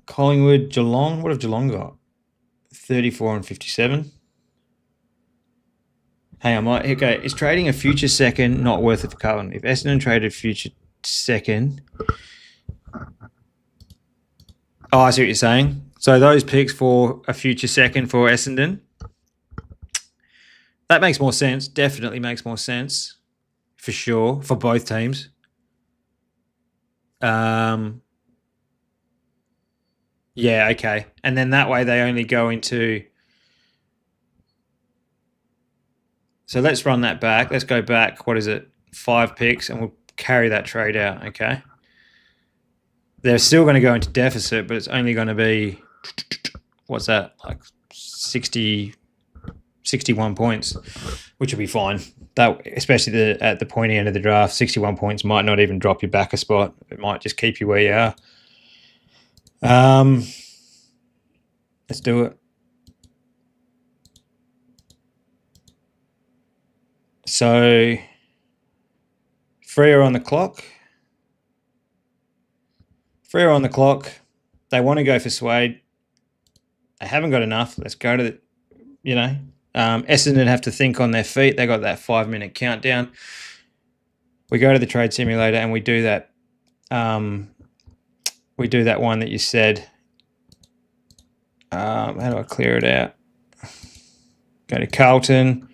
A: Collingwood, Geelong. What have Geelong got? 34 and 57. Hey, okay, is trading a future second not worth it for Carlton? If Essendon traded future second... Oh, I see what you're saying. So those picks for a future second for Essendon, that makes more sense. Definitely makes more sense, for sure, for both teams. Yeah, okay. And then that way they only go into... So let's run that back. Let's go back, 5 picks, and we'll carry that trade out, okay? They're still going to go into deficit, but it's only going to be, what's that, like 60, 61 points, which will be fine. That, especially at the pointy end of the draft, 61 points might not even drop you back a spot. It might just keep you where you are. Let's do it. So, Freo on the clock. Freo on the clock. They want to go for Suede. They haven't got enough. Let's go to Essendon have to think on their feet. They got that 5-minute countdown. We go to the trade simulator and we do that. We do that one that you said. How do I clear it out? Go to Carlton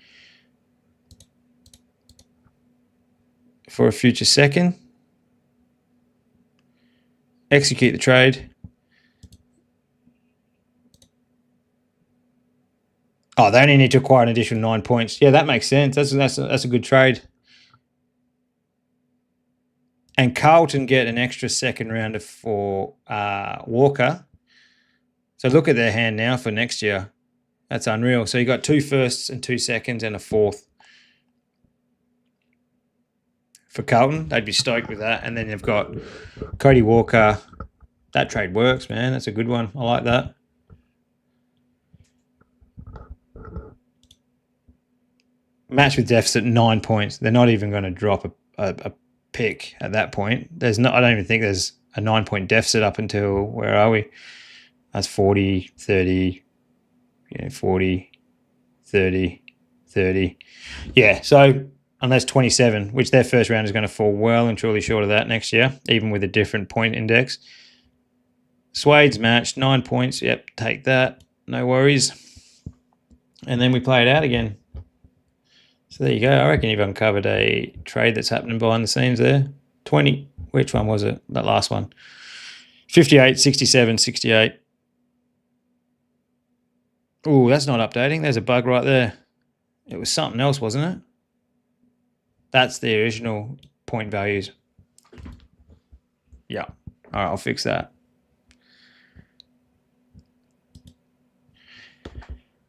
A: for a future second. Execute the trade. Oh, they only need to acquire an additional 9 points. Yeah, that makes sense. That's a good trade. And Carlton get an extra second rounder for Walker. So look at their hand now for next year. That's unreal. So you got 2 firsts and 2 seconds and a 4th. For Carlton, they'd be stoked with that. And then you've got Cody Walker. That trade works, man. That's a good one. I like that. Match with deficit 9 points. They're not even going to drop a pick at that point. I don't even think there's a 9-point deficit up until, where are we? That's 40, 30, 40, 30, 30. Yeah, so unless 27, which their first round is going to fall well and truly short of that next year, even with a different point index. Swade's match, 9 points. Yep, take that. No worries. And then we play it out again. So there you go. I reckon you've uncovered a trade that's happening behind the scenes there. 20. Which one was it? That last one. 58, 67, 68. Oh, that's not updating. There's a bug right there. It was something else, wasn't it? That's the original point values. Yeah. All right, I'll fix that.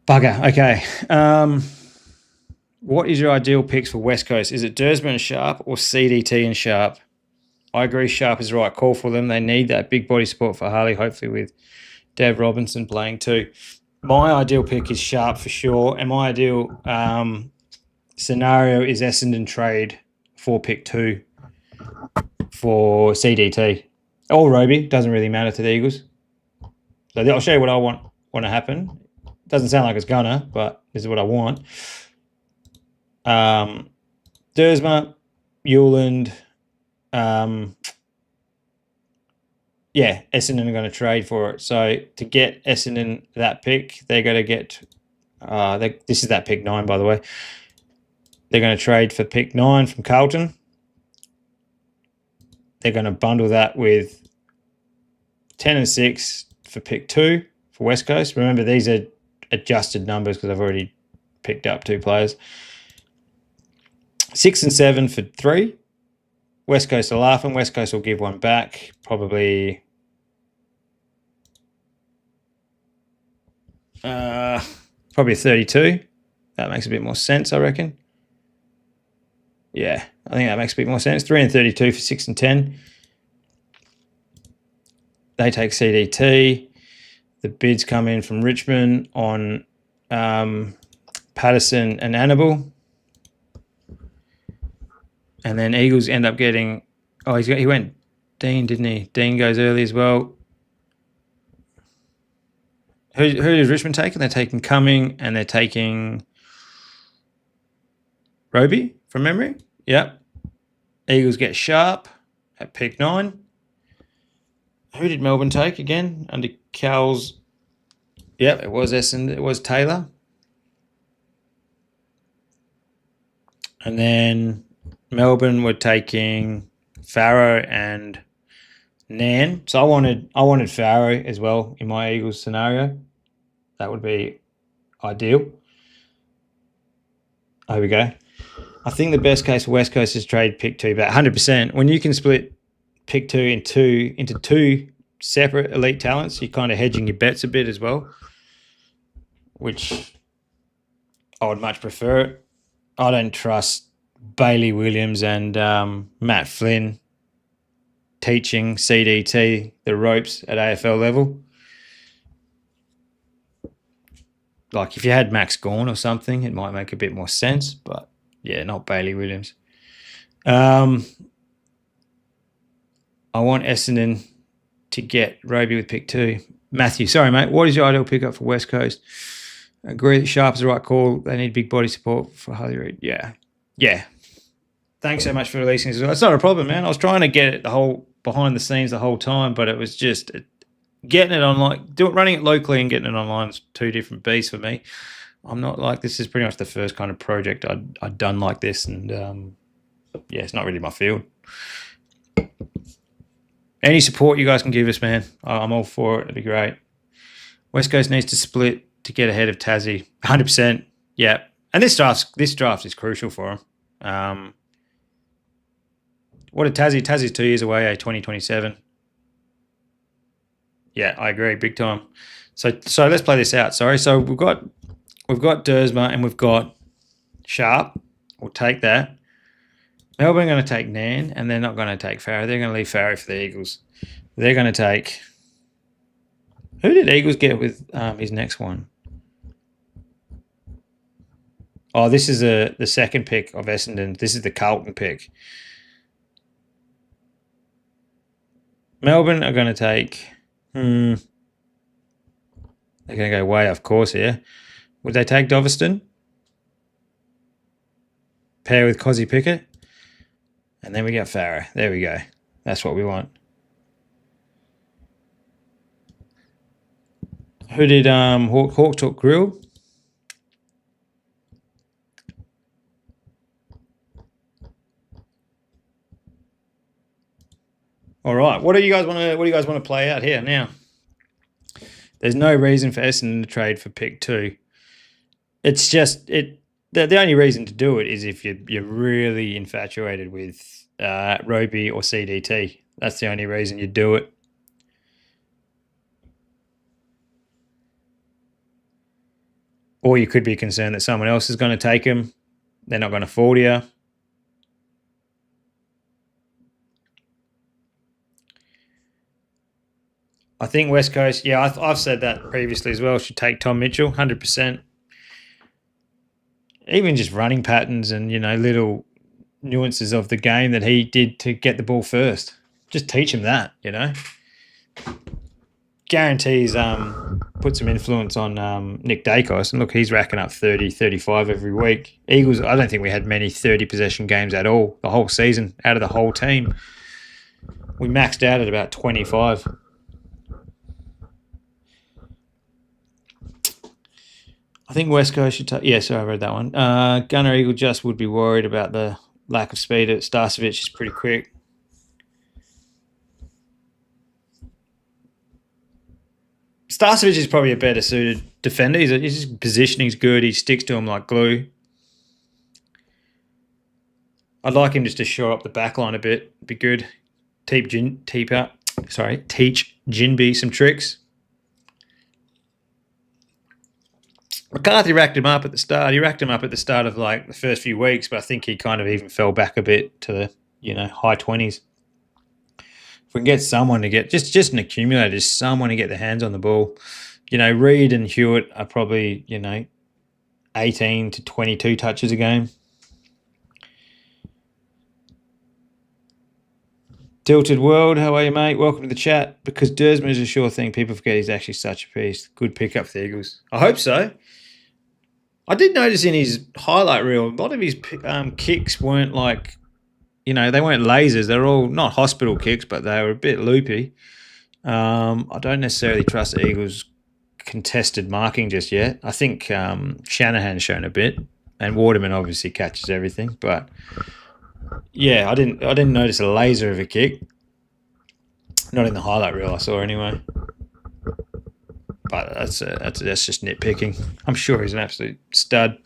A: Bugger. Okay. What is your ideal picks for West Coast? Is it Dersman and Sharp or CDT and Sharp? I agree Sharp is the right call for them. They need that big body support for Harley, hopefully with Dev Robinson playing too. My ideal pick is Sharp for sure. And my ideal scenario is Essendon trade for pick 2 for CDT. Or Roby. Doesn't really matter to the Eagles. So I'll show you what I want to happen. Doesn't sound like it's gonna, but this is what I want. Dersma, Euland, Essendon are going to trade for it. So to get Essendon that pick, they're going to get, this is that pick 9, by the way. They're going to trade for pick 9 from Carlton. They're going to bundle that with 10 and 6 for pick 2 for West Coast. Remember, these are adjusted numbers because I've already picked up 2 players. 6 and 7 for 3. West Coast are laughing. West Coast will give one back. Probably 32. That makes a bit more sense, I reckon. Yeah, I think that makes a bit more sense. 3 and 32 for 6 and 10. They take CDT. The bids come in from Richmond on Patterson and Annabelle. And then Eagles end up getting, he went Dean, didn't he? Dean goes early as well. Who does Richmond take? They're taking Cumming and they're taking Roby from memory. Yep. Eagles get Sharp at pick 9. Who did Melbourne take again? Under Cowles. Yep, it was Essendon. It was Taylor. And then Melbourne were taking Farrow and Nan. So I wanted Farrow as well in my Eagles scenario. That would be ideal. There we go. I think the best case for West Coast is trade pick 2, but 100%. When you can split pick 2 into 2 separate elite talents, you're kind of hedging your bets a bit as well, which I would much prefer. I don't trust Bailey Williams and Matt Flynn teaching CDT the ropes at AFL level. Like if you had Max Gawn or something, it might make a bit more sense, but yeah, not Bailey Williams. I want Essendon to get Roby with pick 2. Matthew, sorry, mate. What is your ideal pickup for West Coast? Agree that Sharp is the right call. They need big body support for Harley Reid. Yeah. Yeah. Thanks so much for releasing this. It's not a problem, man. I was trying to get it the whole behind the scenes the whole time, but it was just getting it online, running it locally and getting it online is two different beasts for me. I'm not like, this is pretty much the first kind of project I'd done like this, and yeah, it's not really my field. Any support you guys can give us, man, I'm all for it. It'd be great. West Coast needs to split to get ahead of Tassie. 100%. Yeah. And this draft is crucial for them. What did Tassie? Tassie's 2 years away, 2027. Yeah, I agree, big time. So let's play this out. Sorry. So we've got Dersma and we've got Sharp. We'll take that. Melbourne are going to take Nan, and they're not going to take Farah. They're going to leave Farah for the Eagles. They're going to take... Who did Eagles get with his next one? Oh, this is the second pick of Essendon. This is the Carlton pick. Melbourne are going to take... They're going to go way off course here. Would they take Doveston? Pair with Cozzy Pickett? And then we get Farah. There we go. That's what we want. Who did Hawk took Grill? All right. What do you guys want to play out here now? There's no reason for Essendon to trade for pick 2. It's just the only reason to do it is if you're really infatuated with Roby or CDT. That's the only reason you do it. Or you could be concerned that someone else is going to take him. They're not going to fall to you. I think West Coast, yeah, I've said that previously as well, should take Tom Mitchell, 100%. Even just running patterns and, little nuances of the game that he did to get the ball first. Just teach him that, Guarantees put some influence on Nick Dacos. And look, he's racking up 30, 35 every week. Eagles, I don't think we had many 30-possession games at all the whole season out of the whole team. We maxed out at about 25. I think West Coast should take... Yeah, sorry, I read that one. Gunner Eagle just would be worried about the lack of speed. Starcevic is pretty quick. Starcevic is probably a better suited defender. His positioning's good. He sticks to him like glue. I'd like him just to shore up the back line a bit. Be good. Teach Jinby some tricks. McCarthy racked him up at the start. He racked him up at the start of like the first few weeks, but I think he kind of even fell back a bit to the high 20s. If we can get someone to get just an accumulator, just someone to get their hands on the ball. Reid and Hewitt are probably 18 to 22 touches a game. Tilted World, how are you, mate? Welcome to the chat. Because Dersman is a sure thing, people forget he's actually such a piece. Good pickup for the Eagles. I hope so. I did notice in his highlight reel, a lot of his kicks weren't like, they weren't lasers. They're all not hospital kicks, but they were a bit loopy. I don't necessarily trust the Eagles' contested marking just yet. I think Shanahan's shown a bit, and Waterman obviously catches everything, but... Yeah, I didn't notice a laser of a kick. Not in the highlight reel I saw anyway. But that's just nitpicking. I'm sure he's an absolute stud.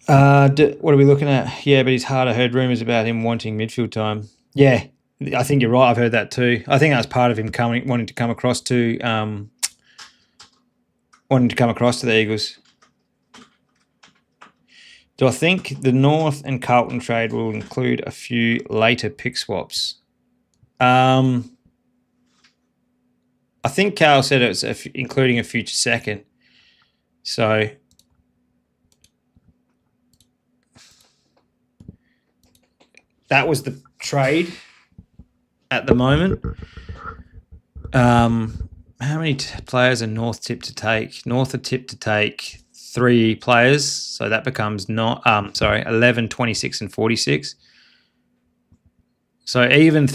A: What are we looking at? Yeah, but he's hard. I heard rumours about him wanting midfield time. Yeah, I think you're right. I've heard that too. I think that's part of him wanting to come across to the Eagles. Do I think the North and Carlton trade will include a few later pick swaps? I think Carl said it was including a future second. So that was the trade at the moment. How many players are North tipped to take? North are tipped to take 3 players, so that becomes 11, 26, and 46. So even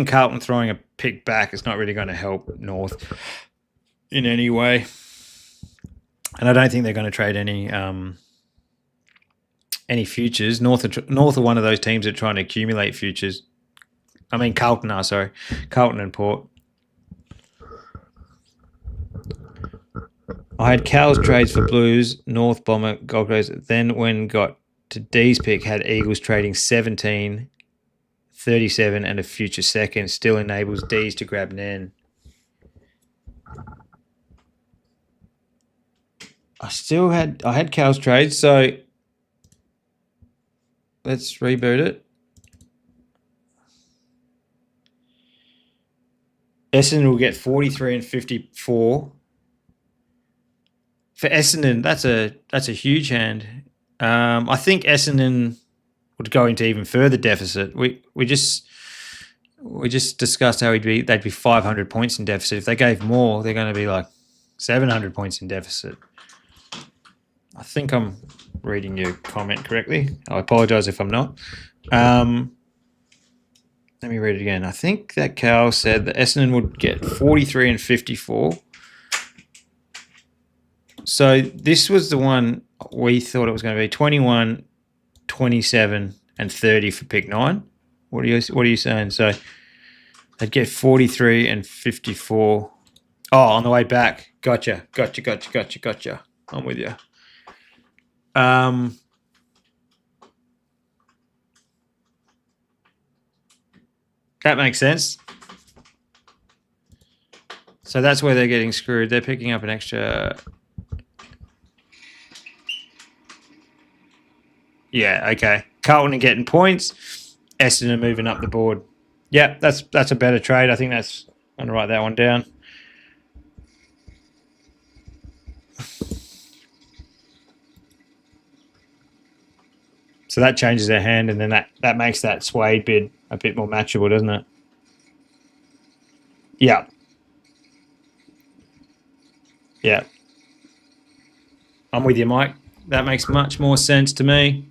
A: Carlton throwing a pick back is not really going to help North in any way. And I don't think they're going to trade any futures. North are one of those teams that are trying to accumulate futures. I mean, Carlton and Port. I had Cal's trades for Blues, North Bomber, Gold Coast. Then when got to D's pick, had Eagles trading 17, 37, and a future second. Still enables D's to grab Nen. I had Cal's trades, so let's reboot it. Essendon will get 43 and 54. For Essendon, that's a huge hand. I think Essendon would go into even further deficit. We just discussed how they'd be 500 points in deficit. If they gave more, they're going to be like 700 points in deficit. I think I'm reading your comment correctly. I apologise if I'm not. Let me read it again. I think that Cal said that Essendon would get 43 and 54. So this was the one we thought it was going to be 21, 27, and 30 for pick 9. What are you saying? So they'd get 43 and 54. Oh, on the way back. Gotcha. I'm with you. That makes sense. So that's where they're getting screwed. They're picking up an extra. Yeah, okay. Carlton are getting points. Essendon are moving up the board. Yeah, that's a better trade. I think I'm going to write that one down. So that changes their hand, and then that makes that Suede bid a bit more matchable, doesn't it? Yeah. Yeah. I'm with you, Mike. That makes much more sense to me.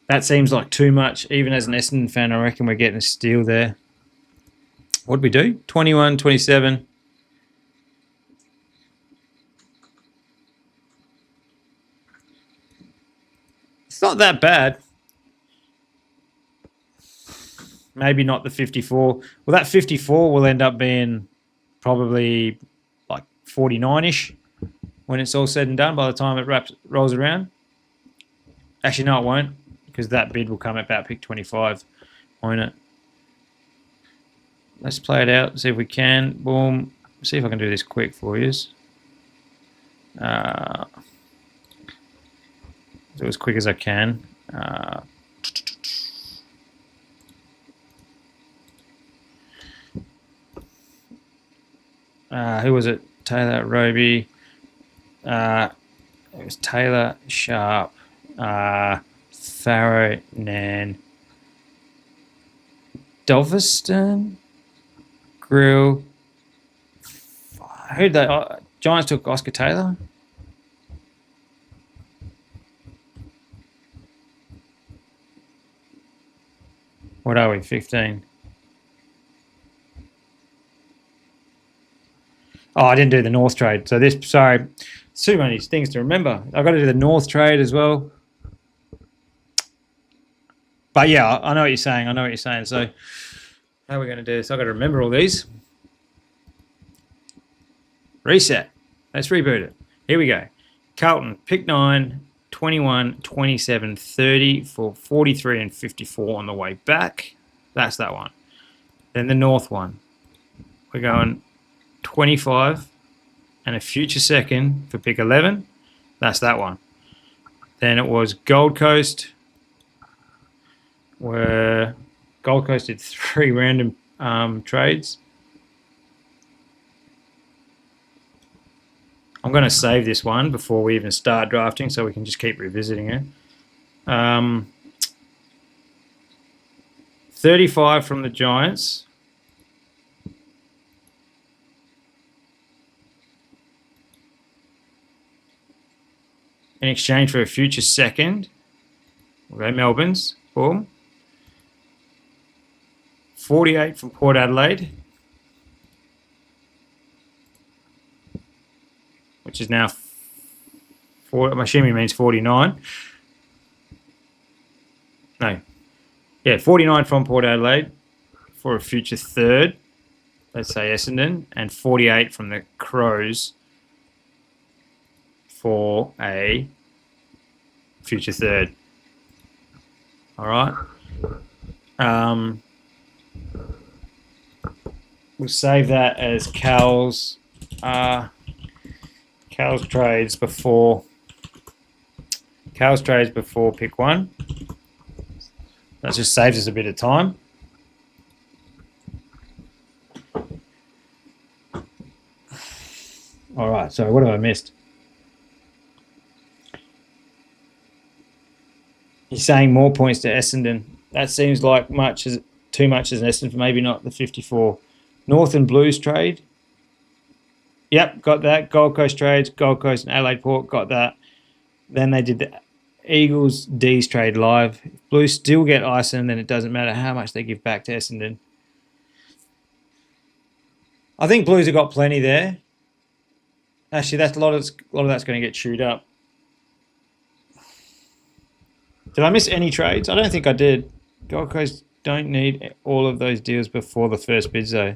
A: That seems like too much. Even as an Essendon fan, I reckon we're getting a steal there. What did we do? 21, 27. It's not that bad. Maybe not the 54. Well, that 54 will end up being probably like 49-ish when it's all said and done by the time it rolls around. Actually, no, it won't, because that bid will come about pick 25, won't it? Let's play it out, see if we can. Boom. See if I can do this quick for you. Do as quick as I can. Who was it? Taylor Roby. It was Taylor Sharp. Farrow Nan. Doveston. Grill. Who'd they? Giants took Oscar Taylor. What are we? 15. Oh, I didn't do the North trade. So too many things to remember. I've got to do the North trade as well. But yeah, I know what you're saying. So how are we going to do this? I've got to remember all these. Reset. Let's reboot it. Here we go. Carlton, pick 9, 21, 27, 30 for 43 and 54 on the way back. That's that one. Then the North one. We're going 25 and a future second for pick 11. That's that one. Then it was Gold Coast, where Gold Coast did 3 random trades. I'm going to save this one before we even start drafting so we can just keep revisiting it. $35 from the Giants. In exchange for a future second. Okay, Melbourne's. Boom. 48 from Port Adelaide. Which is now, I'm assuming means 49. No. Yeah, 49 from Port Adelaide for a future third. Let's say Essendon. And 48 from the Crows for a future third. All right. We'll save that as Cal's trades before pick one. That just saves us a bit of time. All right. So what have I missed? You're saying more points to Essendon. That seems like too much as an Essendon, maybe not the 54. North and Blues trade. Yep, got that. Gold Coast trades, Gold Coast and Adelaide Port, got that. Then they did the Eagles D's trade live. If Blues still get Ison, then it doesn't matter how much they give back to Essendon. I think Blues have got plenty there. Actually, that's a lot of that's going to get chewed up. Did I miss any trades? I don't think I did. Gold Coast don't need all of those deals before the first bids, though.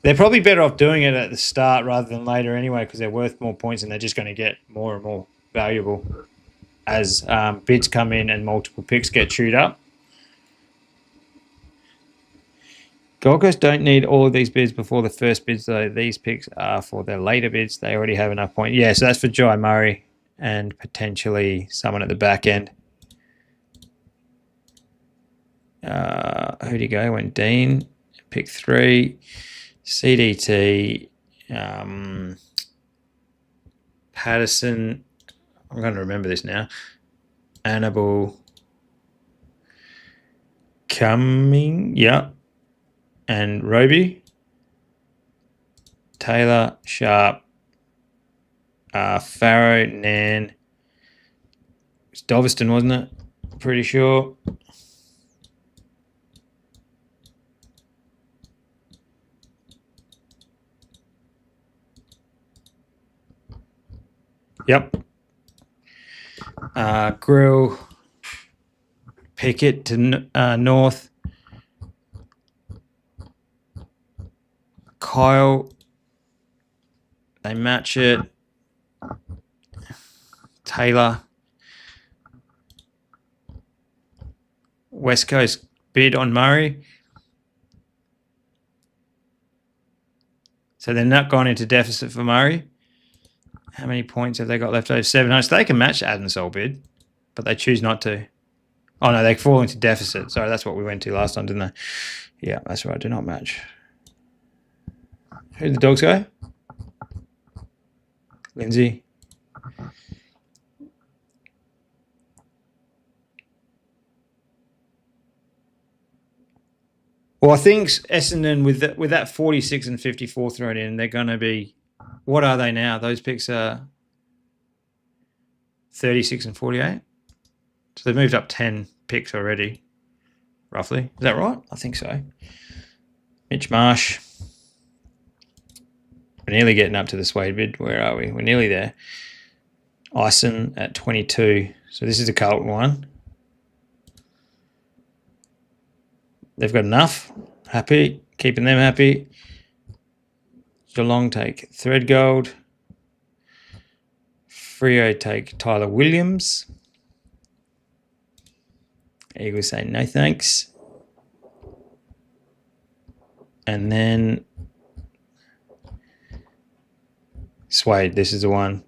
A: They're probably better off doing it at the start rather than later anyway, because they're worth more points and they're just going to get more and more valuable as bids come in and multiple picks get chewed up. Gold Coast don't need all of these bids before the first bids, though. These picks are for their later bids. They already have enough points. Yeah, so that's for Jai Murray and potentially someone at the back end. Who'd he go? Went Dean, pick 3. CDT, Patterson, I'm going to remember this now, Annabelle, Cumming, yeah, and Roby, Taylor, Sharp, Farrow, Nan, it's Doveston, wasn't it? Pretty sure. Yep. Grill, Pickett to North. Kyle, they match it. Taylor. West Coast bid on Murray. So they're not gone into deficit for Murray. How many points have they got left over? 700. So they can match Adam's old bid, but they choose not to. Oh, no, they fall into deficit. Sorry, that's what we went to last time, didn't they? Yeah, that's right. Do not match. Who did the dogs go? Lindsay. Well, I think Essendon, with that 46 and 54 thrown in, they're going to be... What are they now? Those picks are 36 and 48. So they've moved up 10 picks already, roughly. Is that right? I think so. Mitch Marsh. We're nearly getting up to the Swade bid. Where are we? We're nearly there. Ison at 22. So this is the Carlton one. They've got enough. Happy. Keeping them happy. Geelong take Threadgold. Freo take Tyler Williams. Eagles say no thanks. And then Swade, this is the one.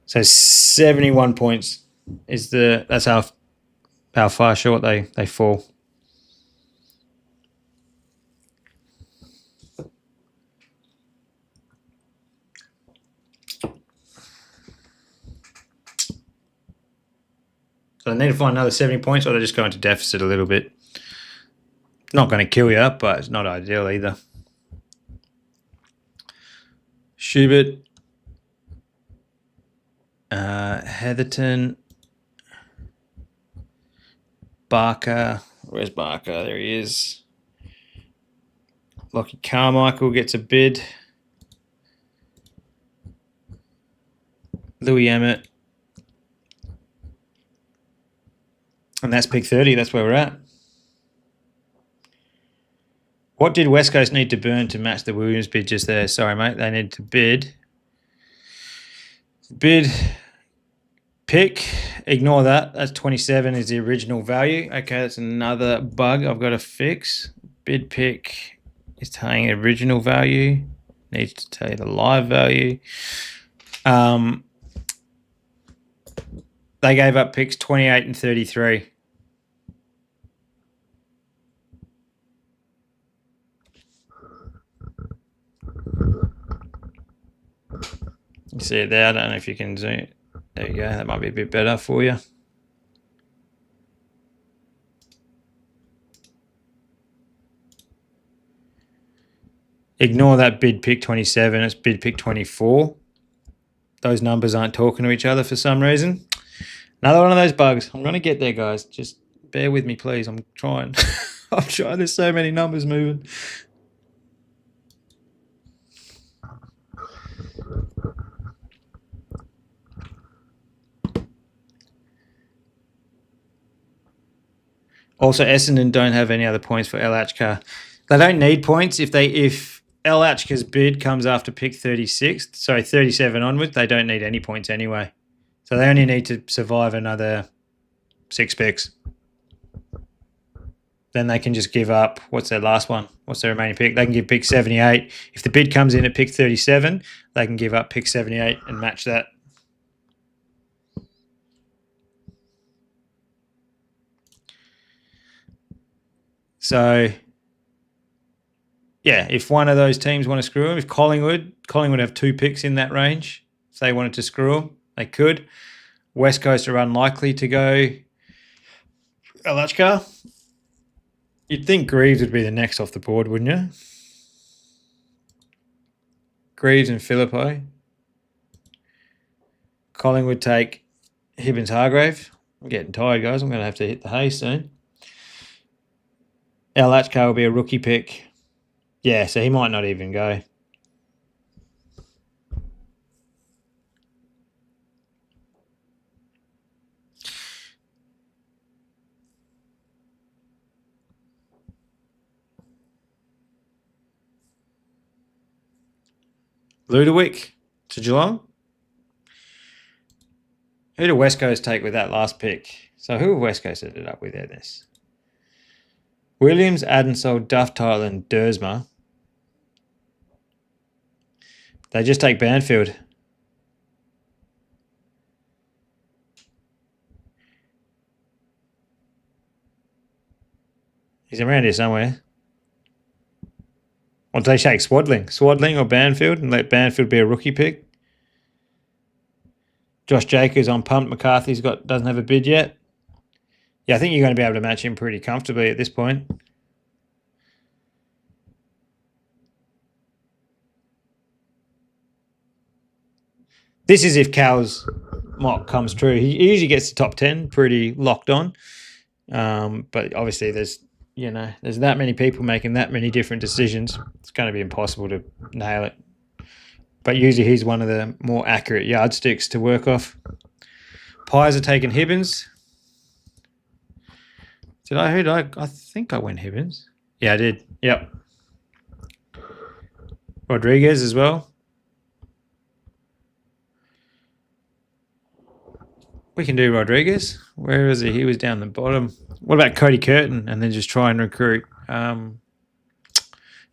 A: So 71 points is that's how far short they fall. So they need to find another 70 points, or they just go into deficit a little bit. Not going to kill you, but it's not ideal either. Schubert, Heatherton, Barker. Where's Barker? There he is. Lockie Carmichael gets a bid. Louis Emmett. And that's pick 30. That's where we're at. What did West Coast need to burn to match the Williams bid just there? Sorry, mate. They need to bid. Pick. Ignore that. That's 27 is the original value. Okay, that's another bug I've got to fix. Bid pick is telling the original value. Needs to tell you the live value. They gave up picks 28 and 33. You see it there? I don't know if you can zoom it. There you go. That might be a bit better for you. Ignore that bid pick 27. It's bid pick 24. Those numbers aren't talking to each other for some reason. Another one of those bugs. I'm going to get there, guys. Just bear with me, please. I'm trying. I'm trying. There's so many numbers moving. Also, Essendon don't have any other points for El Achkar. They don't need points if El Achkar's bid comes after pick 36, sorry, 37 onwards, they don't need any points anyway. So they only need to survive another 6 picks. Then they can just give up, what's their last one? What's their remaining pick? They can give pick 78. If the bid comes in at pick 37, they can give up pick 78 and match that. So, yeah, if one of those teams want to screw them, if Collingwood have 2 picks in that range. If they wanted to screw them, they could. West Coast are unlikely to go El Achkar. You'd think Greaves would be the next off the board, wouldn't you? Greaves and Philippo. Collingwood take Hibbins-Hargrave. I'm getting tired, guys. I'm going to have to hit the hay soon. El Achkar will be a rookie pick. Yeah, so he might not even go. Ludovic to Geelong. Who did West Coast take with that last pick? So who have West Coast ended up with there this? Williams, Adensol, Duff, Tyler, and Dersma. They just take Banfield. He's around here somewhere. Or do they take Swadling or Banfield and let Banfield be a rookie pick? Josh Jacobs on pumped. McCarthy's doesn't have a bid yet. Yeah, I think you're going to be able to match him pretty comfortably at this point. This is if Cal's mock comes true. He usually gets the top 10 pretty locked on. But obviously there's that many people making that many different decisions. It's going to be impossible to nail it. But usually he's one of the more accurate yardsticks to work off. Pies are taking Hibbins. I think I went Hibbins. Yeah, I did. Yep. Rodriguez as well. We can do Rodriguez. Where is he? He was down the bottom. What about Cody Curtin? And then just try and recruit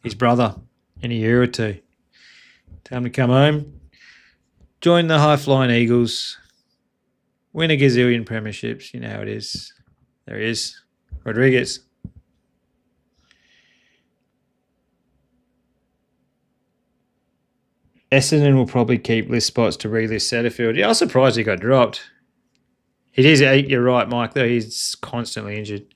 A: his brother in a year or two. Time to come home. Join the high-flying Eagles. Win a gazillion premierships. You know how it is. There he is. Rodriguez. Essendon will probably keep list spots to relist Setterfield. Yeah, I was surprised he got dropped. It is. You're right, Mike, though. He's constantly injured.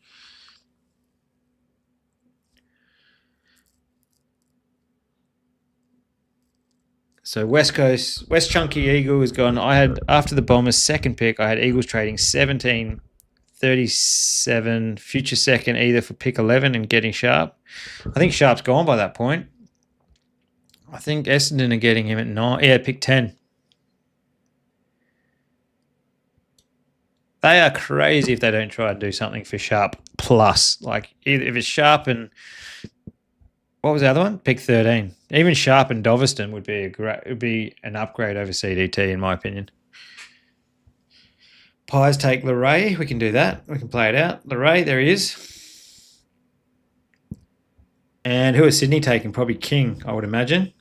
A: So West Coast, West Chunky Eagle is gone. I had, after the Bombers' second pick, I had Eagles trading 17, 37, future second either for pick 11 and getting Sharp. I think Sharp's gone by that point. I think Essendon are getting him at 9. Yeah, pick 10. They are crazy if they don't try and do something for Sharp plus. Like, if it's Sharp and what was the other one? Pick 13. Even Sharp and Doveston would be an upgrade over CDT, in my opinion. Pies take Leray. We can do that. We can play it out. Leray, there he is. And who is Sydney taking? Probably King, I would imagine.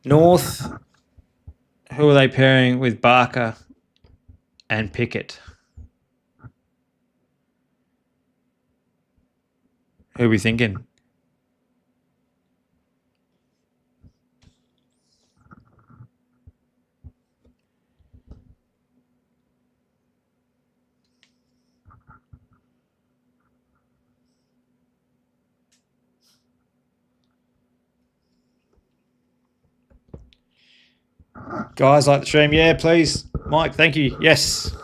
A: North, who are they pairing with Barker and Pickett? Who are we thinking? Guys, like the stream? Yeah, please. Mike, thank you. Yes.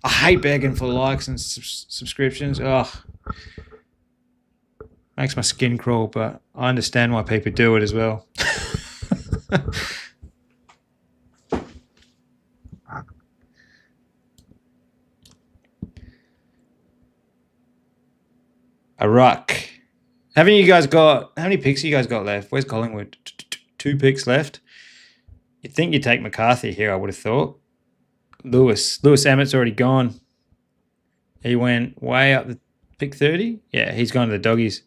A: I hate begging for likes and subscriptions. Oh, makes my skin crawl, but I understand why people do it as well. A ruck. Haven't you guys got, how many picks you guys got left? Where's Collingwood? 2 picks left. You'd think you'd take McCarthy here, I would have thought. Lewis Emmett's already gone. He went way up the pick 30. Yeah, he's gone to the doggies.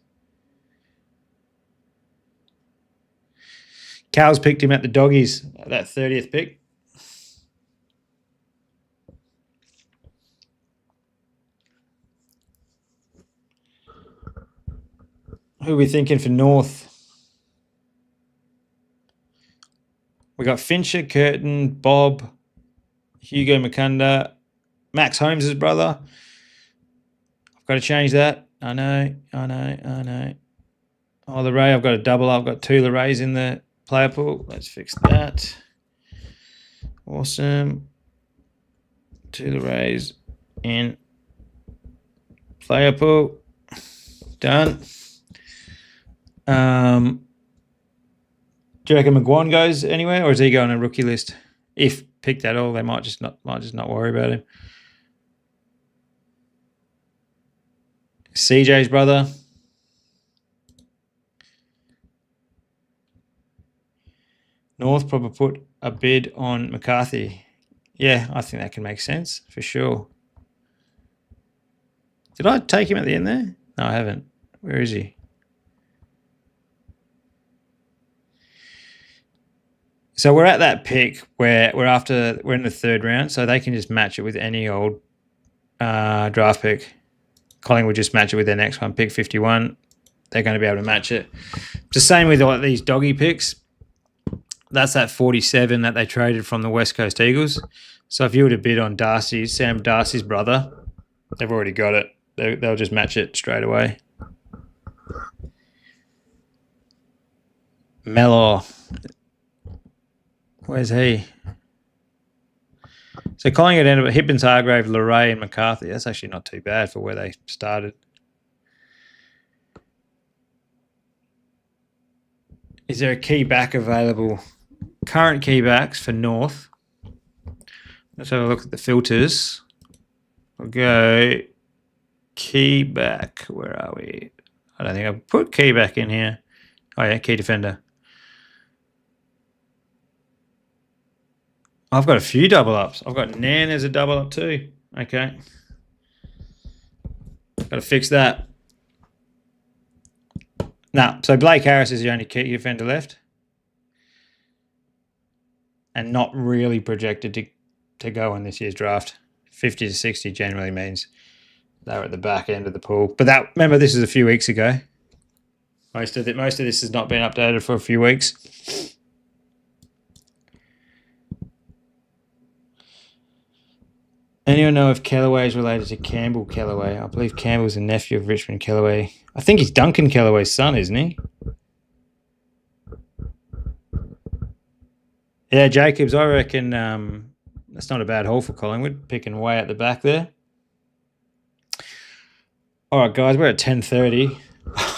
A: Cal's picked him at the doggies, that 30th pick. Who are we thinking for North? We got Fincher, Curtin, Bob, Hugo Mukunda, Max Holmes' brother. I've got to change that. I know. Oh, Leray, I've got a double. I've got 2 Lerays in the player pool. Let's fix that. Awesome. 2 Lerays in player pool. Done. Do you reckon McGuan goes anywhere, or is he going on a rookie list? If picked at all, they might just not worry about him. CJ's brother. North probably put a bid on McCarthy. Yeah, I think that can make sense for sure. Did I take him at the end there? No, I haven't. Where is he? So we're at that pick where we're in the 3rd round, so they can just match it with any old draft pick. Collingwood just match it with their next one, pick 51. They're going to be able to match it. It's the same with all these doggy picks. That's that 47 that they traded from the West Coast Eagles. So if you were to bid on Sam Darcy's brother, they've already got it. They'll just match it straight away. Mellor. Where's he? So Collingwood ended up Hibbins, Hargrave, Leray, and McCarthy. That's actually not too bad for where they started. Is there a key back available? Current key backs for North. Let's have a look at the filters. We'll go key back. Where are we? I don't think I've put key back in here. Oh, yeah, key defender. I've got a few double ups. I've got Nan as a double up too. Okay. Got to fix that. Nah, so Blake Harris is the only key defender left. And not really projected to go in this year's draft. 50 to 60 generally means they're at the back end of the pool. But remember, this is a few weeks ago. Most of this has not been updated for a few weeks. Anyone know if Kellaway is related to Campbell Kellaway? I believe Campbell's a nephew of Richmond Kellaway. I think he's Duncan Kellaway's son, isn't he? Yeah, Jacobs, I reckon that's not a bad haul for Collingwood, picking way at the back there. All right, guys, we're at 10:30.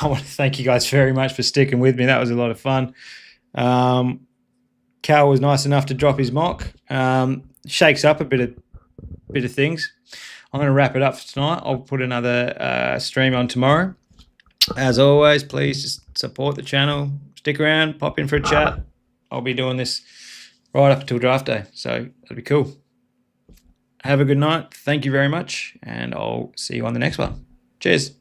A: I want to thank you guys very much for sticking with me. That was a lot of fun. Cal was nice enough to drop his mock. Shakes up a bit of things. I'm going to wrap it up for tonight. I'll put another stream on tomorrow. As always, please just support the channel. Stick around, pop in for a chat. I'll be doing this right up until draft day, so that'll be cool. Have a good night. Thank you very much, and I'll see you on the next one. Cheers.